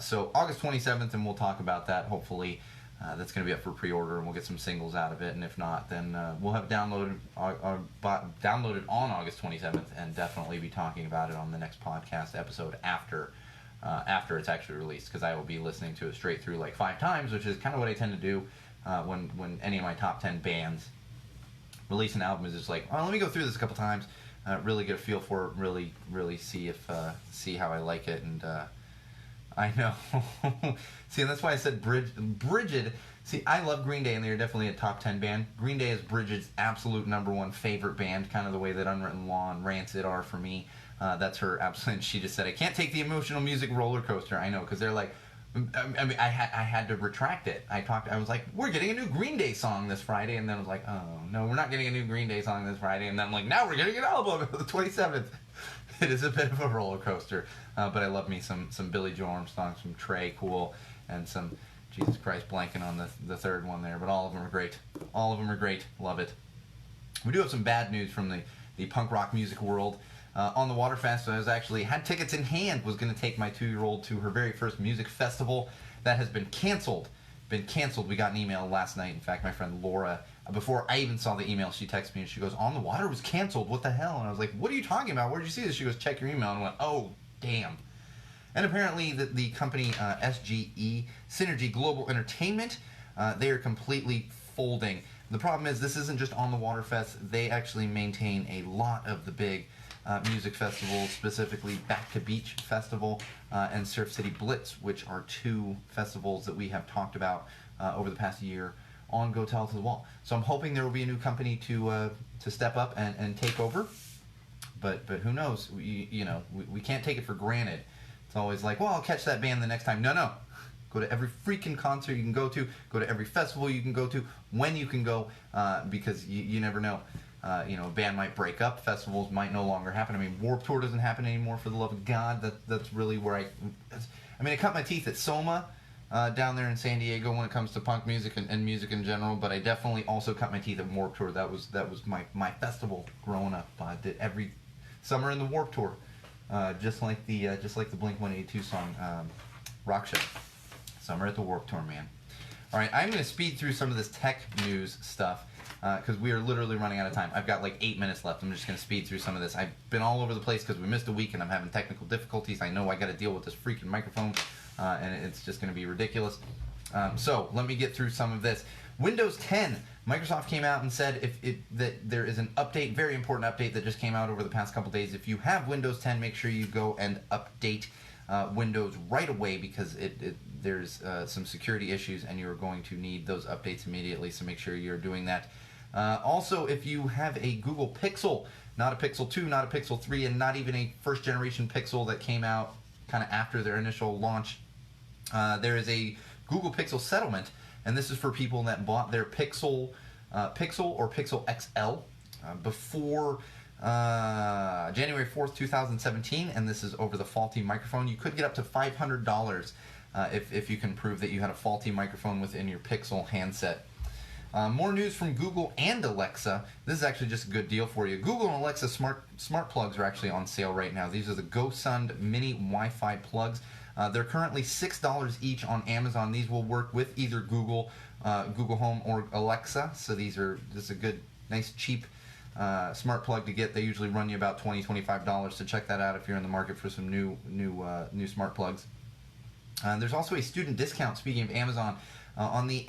[SPEAKER 1] So August 27th, and we'll talk about that. Hopefully, that's going to be up for pre-order, and we'll get some singles out of it. And if not, then we'll have downloaded on August 27th, and definitely be talking about it on the next podcast episode after it's actually released, because I will be listening to it straight through like 5 times, which is kind of what I tend to do when any of my top 10 bands release an album. Is just like, let me go through this a couple times, really get a feel for it, really see how I like it. And I know. See, and that's why I said Bridget. See, I love Green Day, and they're definitely a top 10 band. Green Day is Bridget's absolute number 1 favorite band, kind of the way that Unwritten Law and Rancid are for me. That's her absolute. She just said, I can't take the emotional music roller coaster. I know, because they're like, I mean, I had to retract it. I was like, we're getting a new Green Day song this Friday, and then I was like, oh no, we're not getting a new Green Day song this Friday, and then I'm like, now we're getting an album the 27th. It is a bit of a roller coaster, but I love me some Billy Joe Armstrong, some Trey Cool, and some, Jesus Christ, blanking on the third one there, but all of them are great. All of them are great. Love it. We do have some bad news from the punk rock music world. On the Waterfest, I was actually had tickets in hand, was going to take my 2-year-old to her very first music festival. That has been canceled. We got an email last night. In fact, my friend Laura, before I even saw the email, she texted me and she goes, On the Water was canceled. What the hell? And I was like, what are you talking about? Where did you see this? She goes, check your email. And I went, oh, damn. And apparently the company SGE, Synergy Global Entertainment, they are completely folding. The problem is this isn't just On the Waterfest. They actually maintain a lot of the big music festivals, specifically Back to Beach Festival and Surf City Blitz, which are 2 festivals that we have talked about over the past year on Go Tell to the Wall. So I'm hoping there will be a new company to step up and take over, but who knows? We can't take it for granted. It's always like, well, I'll catch that band the next time. No. Go to every freaking concert you can go to. Go to every festival you can go to when you can go, because you never know. A band might break up, festivals might no longer happen. I mean, Warped Tour doesn't happen anymore, for the love of God. That's really where I cut my teeth at Soma down there in San Diego when it comes to punk music and music in general, but I definitely also cut my teeth at Warped Tour. That was my festival growing up. I did every summer in the Warped Tour, just like the Blink-182 song, Rock Show. Summer at the Warped Tour, man. All right, I'm going to speed through some of this tech news stuff because we are literally running out of time. I've got like 8 minutes left. I'm just going to speed through some of this. I've been all over the place because we missed a week and I'm having technical difficulties. I know I got to deal with this freaking microphone, and it's just going to be ridiculous. So let me get through some of this. Windows 10. Microsoft came out and said that there is an update, very important update that just came out over the past couple days. If you have Windows 10, make sure you go and update Windows right away because there's some security issues and you're going to need those updates immediately, so make sure you're doing that. Also, if you have a Google Pixel, not a Pixel 2, not a Pixel 3, and not even a first generation Pixel that came out kind of after their initial launch, there is a Google Pixel settlement, and this is for people that bought their Pixel or Pixel XL before January 4th, 2017, and this is over the faulty microphone. You could get up to $500 if you can prove that you had a faulty microphone within your Pixel handset. More news from Google and Alexa. This is actually just a good deal for you. Google and Alexa smart plugs are actually on sale right now. These are the GoSund mini Wi-Fi plugs. They're currently $6 each on Amazon. These will work with either Google Home or Alexa. So this is a good, nice, cheap smart plug to get. They usually run you about $20-$25. So check that out if you're in the market for some new smart plugs. There's also a student discount, speaking of Amazon, on the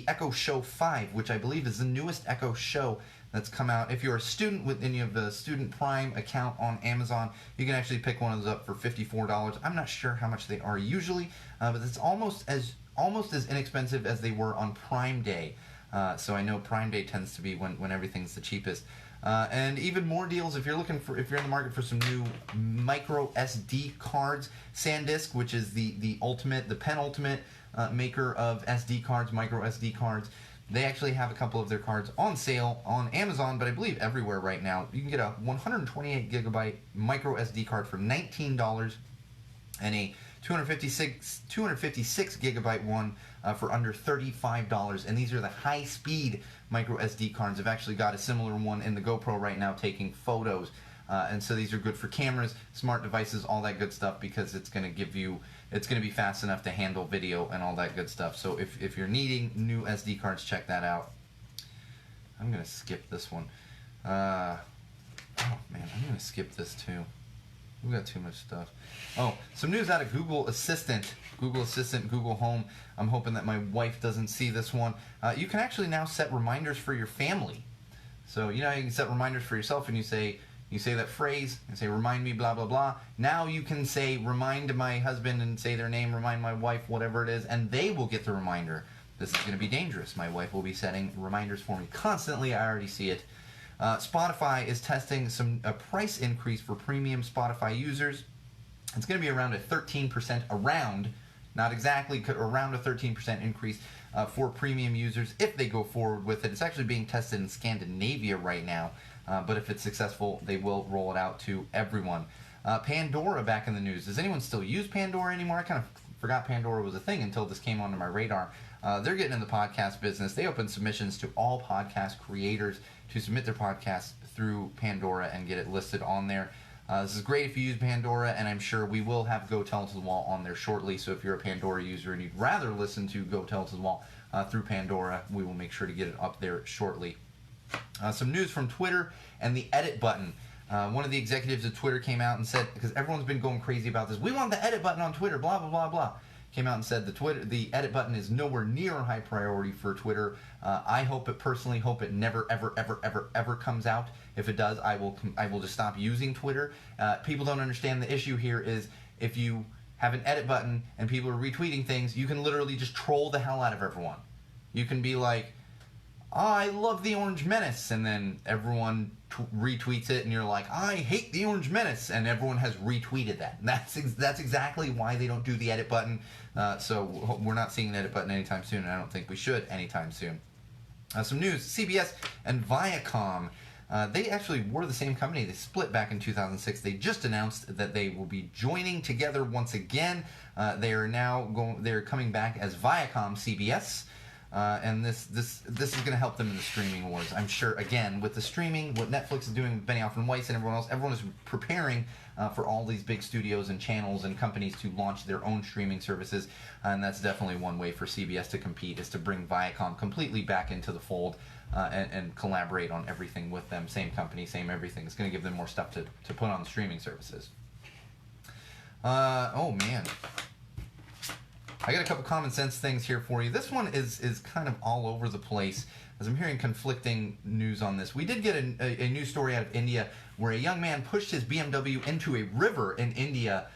[SPEAKER 1] Echo Show 5, which I believe is the newest Echo Show that's come out. If you're a student with any of the Student Prime account on Amazon, you can actually pick one of those up for $54. I'm not sure how much they are usually, but it's almost as inexpensive as they were on Prime Day. So I know Prime Day tends to be when everything's the cheapest. And even more deals if you're in the market for some new micro SD cards. SanDisk, which is the penultimate maker of SD cards, micro SD cards. They actually have a couple of their cards on sale on Amazon, but I believe everywhere right now. You can get a 128 gigabyte micro SD card for $19 and a 256 gigabyte one for under $35, and these are the high-speed micro SD cards. I've actually got a similar one in the GoPro right now taking photos, and so these are good for cameras, smart devices, all that good stuff, because it's going to be fast enough to handle video and all that good stuff. So if you're needing new SD cards, check that out. I'm going to skip this one. Oh man, I'm going to skip this too. We've got too much stuff. Oh, some news out of Google Assistant, Google Home. I'm hoping that my wife doesn't see this one. You can actually now set reminders for your family. So you can set reminders for yourself, and you say that phrase and say, remind me, blah, blah, blah. Now you can say, remind my husband, and say their name, remind my wife, whatever it is, and they will get the reminder. This is going to be dangerous. My wife will be setting reminders for me constantly. I already see it. Spotify is testing a price increase for premium Spotify users. It's going to be around a 13%, not exactly, around a 13% increase for premium users if they go forward with it. It's actually being tested in Scandinavia right now, but if it's successful, they will roll it out to everyone. Pandora back in the news. Does anyone still use Pandora anymore? I kind of forgot Pandora was a thing until this came onto my radar. They're getting in the podcast business. They open submissions to all podcast creators to submit their podcasts through Pandora and get it listed on there. This is great if you use Pandora, and I'm sure we will have Go Tell to the Wall on there shortly. So if you're a Pandora user and you'd rather listen to Go Tell to the Wall through Pandora, we will make sure to get it up there shortly. Some news from Twitter and the edit button. One of the executives of Twitter came out and said, because everyone's been going crazy about this, we want the edit button on Twitter, blah, blah, blah, blah. Came out and said the edit button is nowhere near a high priority for Twitter. I personally hope it never, ever, ever, ever, ever comes out. If it does, I will just stop using Twitter. People don't understand the issue here is if you have an edit button and people are retweeting things, you can literally just troll the hell out of everyone. You can be like, I love the Orange Menace, and then everyone retweets it, and you're like, I hate the Orange Menace, and everyone has retweeted that. And that's exactly why they don't do the edit button. So we're not seeing an edit button anytime soon, and I don't think we should anytime soon. Some news: CBS and Viacom They actually were the same company. They split back in 2006. They just announced that they will be joining together once again. They're coming back as Viacom CBS. And this is going to help them in the streaming wars. I'm sure, again, with the streaming, what Netflix is doing with Benioff and Weiss and everyone else, everyone is preparing for all these big studios and channels and companies to launch their own streaming services. And that's definitely one way for CBS to compete, is to bring Viacom completely back into the fold and collaborate on everything with them. Same company, same everything. It's going to give them more stuff to put on the streaming services. Oh, man. I got a couple common sense things here for you. This one is kind of all over the place, as I'm hearing conflicting news on this. We did get a news story out of India where a young man pushed his BMW into a river in India.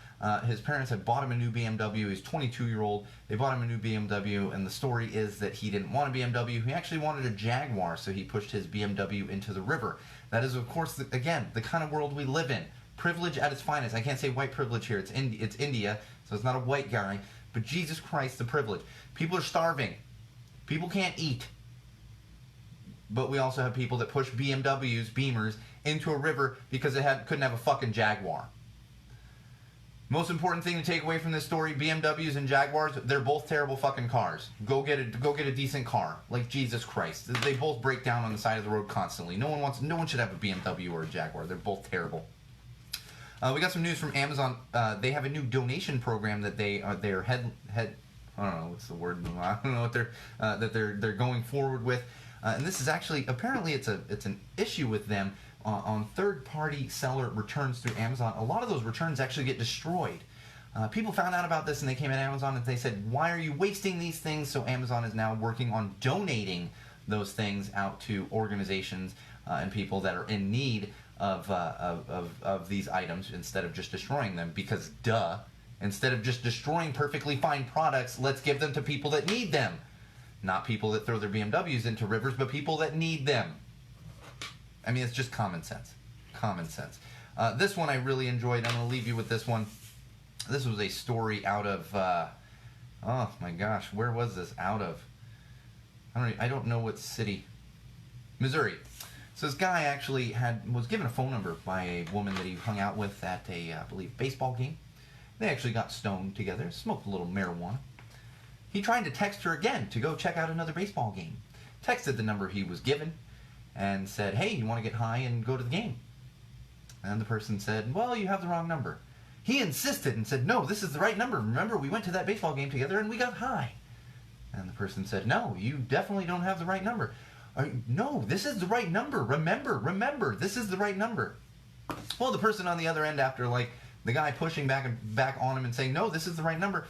[SPEAKER 1] His parents had bought him a new BMW. He's 22-year-old. They bought him a new BMW, and the story is that he didn't want a BMW. He actually wanted a Jaguar, so he pushed his BMW into the river. That is, of course, again, the kind of world we live in. Privilege at its finest. I can't say white privilege here. It's India, so it's not a white guy. But Jesus Christ, the privilege. People are starving. People can't eat. But we also have people that push BMWs, Beamers, into a river because they couldn't have a fucking Jaguar. Most important thing to take away from this story, BMWs and Jaguars, they're both terrible fucking cars. Go get a decent car. Like, Jesus Christ. They both break down on the side of the road constantly. No one should have a BMW or a Jaguar. They're both terrible. We got some news from Amazon. They have a new donation program that they're head. I don't know what's the word. I don't know what they're going forward with. And this is actually, apparently it's an issue with them on third-party seller returns through Amazon. A lot of those returns actually get destroyed. People found out about this and they came at Amazon and they said, "Why are you wasting these things?" So Amazon is now working on donating those things out to organizations and people that are in need of these items instead of just destroying them. Because instead of just destroying perfectly fine products, let's give them to people that need them. Not people that throw their BMWs into rivers, but people that need them. I mean, it's just common sense. Common sense. This one I really enjoyed. I'm going to leave you with this one. This was a story out of, oh my gosh, where was this out of? I don't know what city. Missouri. So this guy actually was given a phone number by a woman that he hung out with at a, I believe, baseball game. They actually got stoned together, smoked a little marijuana. He tried to text her again to go check out another baseball game. Texted the number he was given and said, "Hey, you want to get high and go to the game?" And the person said, "Well, you have the wrong number." He insisted and said, "No, this is the right number. Remember, we went to that baseball game together and we got high." And the person said, "No, you definitely don't have the right number." "No, this is the right number. Remember, this is the right number." Well, the person on the other end, after like the guy pushing back on him and saying, "No, this is the right number,"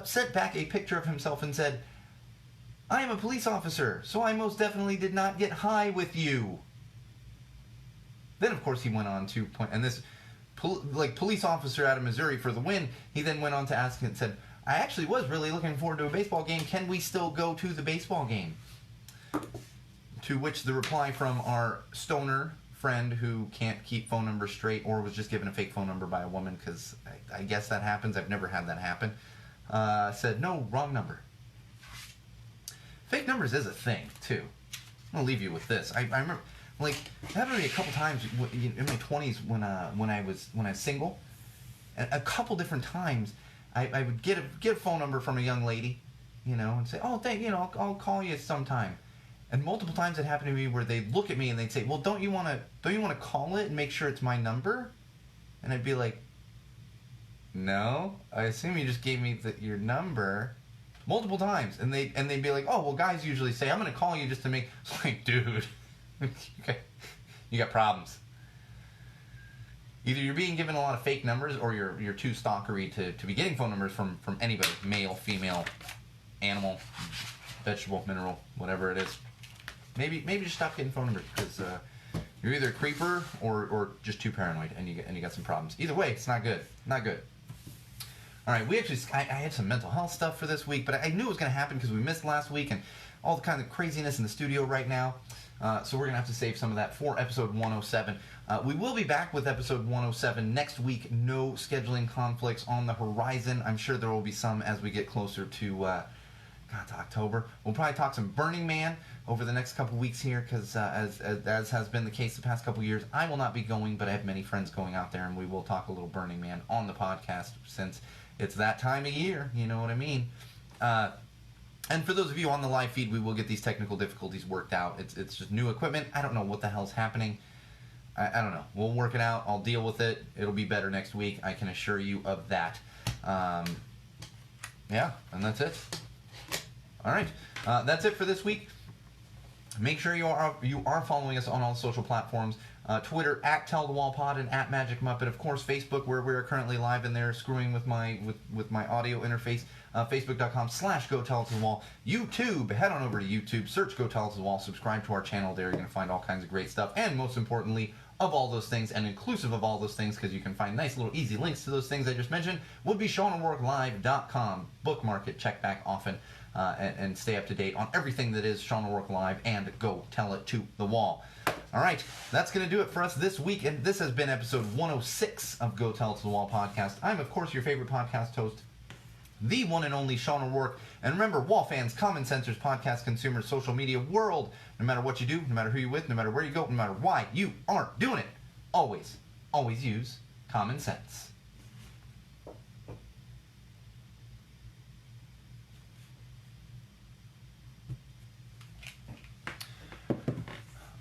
[SPEAKER 1] sent back a picture of himself and said, "I am a police officer, so I most definitely did not get high with you." Then, of course, he went on to point, and this police officer out of Missouri for the win, he then went on to ask and said, "I actually was really looking forward to a baseball game. Can we still go to the baseball game?" To which the reply from our stoner friend, who can't keep phone numbers straight or was just given a fake phone number by a woman, because I guess that happens. I've never had that happen. Said, "No, wrong number." Fake numbers is a thing, too. I'm going to leave you with this. I remember, like, it happened to me a couple times in my 20s when I was single. A couple different times, I would get a phone number from a young lady, and say, "Oh, I'll call you sometime." And multiple times it happened to me where they'd look at me and they'd say, "Well, don't you want to call it and make sure it's my number?" And I'd be like, "No, I assume you just gave me your number." Multiple times, and they'd be like, "Oh, well, guys usually say I'm going to call you just to make." It's like, dude, you got problems. Either you're being given a lot of fake numbers, or you're too stalkery to be getting phone numbers from anybody, male, female, animal, vegetable, mineral, whatever it is. Maybe just stop getting phone numbers, because you're either a creeper or just too paranoid, and you got some problems. Either way, it's not good. Not good. All right, I had some mental health stuff for this week, but I knew it was going to happen because we missed last week and all the kind of craziness in the studio right now. So we're going to have to save some of that for episode 107. We will be back with episode 107 next week. No scheduling conflicts on the horizon. I'm sure there will be some as we get closer to October. We'll probably talk some Burning Man. over the next couple weeks here, because as has been the case the past couple years, I will not be going, but I have many friends going out there, and we will talk a little Burning Man on the podcast since it's that time of year. You know what I mean? And for those of you on the live feed, we will get these technical difficulties worked out. It's just new equipment. I don't know what the hell's happening. I don't know. We'll work it out. I'll deal with it. It'll be better next week. I can assure you of that. Yeah, and that's it. All right. That's it for this week. Make sure you are following us on all social platforms. Twitter at Tell the Wall Pod and at Magic Muppet. Of course, Facebook, where we're currently live in there, screwing with my audio interface. Facebook.com/Go Tell It to the Wall. YouTube, head on over to YouTube, search Go Tell It to the Wall, subscribe to our channel there. You're going to find all kinds of great stuff. And most importantly, of all those things, and inclusive of all those things, because you can find nice little easy links to those things I just mentioned, would be SeanO'RourkeLive.com. Bookmark it, check back often, and stay up to date on everything that is Sean O'Rourke Live and Go Tell It to the Wall. All right, that's going to do it for us this week, and this has been episode 106 of Go Tell It to the Wall podcast. I'm, of course, your favorite podcast host, the one and only Sean O'Rourke. And remember, Wall fans, common sensors, podcast consumers, social media world, no matter what you do, no matter who you're with, no matter where you go, no matter why you aren't doing it, always, always use common sense.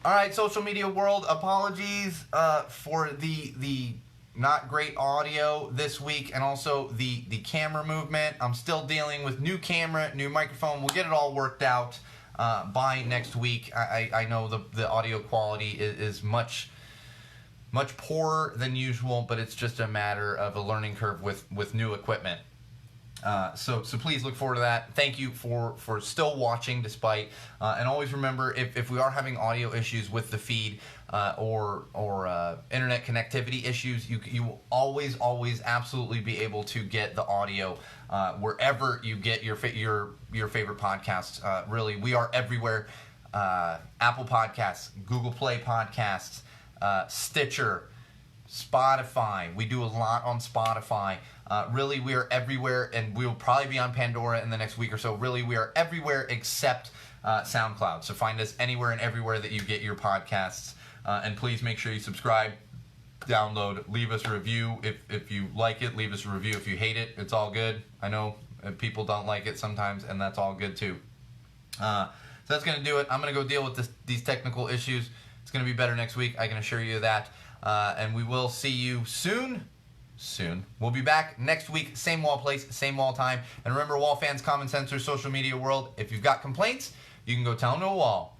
[SPEAKER 1] All right, social media world, apologies for the not great audio this week, and also the camera movement. I'm still dealing with new camera, new microphone. We'll get it all worked out by next week. I know the audio quality is much poorer than usual, but it's just a matter of a learning curve with new equipment. So please look forward to that. Thank you for still watching despite, and always remember, if we are having audio issues with the feed or internet connectivity issues, you will always absolutely be able to get the audio wherever you get your favorite podcasts. Really, we are everywhere. Apple Podcasts, Google Play Podcasts, Stitcher, Spotify. We do a lot on Spotify. Really, we are everywhere, and we will probably be on Pandora in the next week or so. Really, we are everywhere except SoundCloud. So find us anywhere and everywhere that you get your podcasts. And please make sure you subscribe, download, leave us a review. If you like it, leave us a review. If you hate it, it's all good. I know people don't like it sometimes, and that's all good too. So that's going to do it. I'm going to go deal with these technical issues. It's going to be better next week. I can assure you that. And we will see you soon. We'll be back next week, same wall place, same wall time. And remember, wall fans, common sensors, social media world, if you've got complaints, you can go tell them to a wall.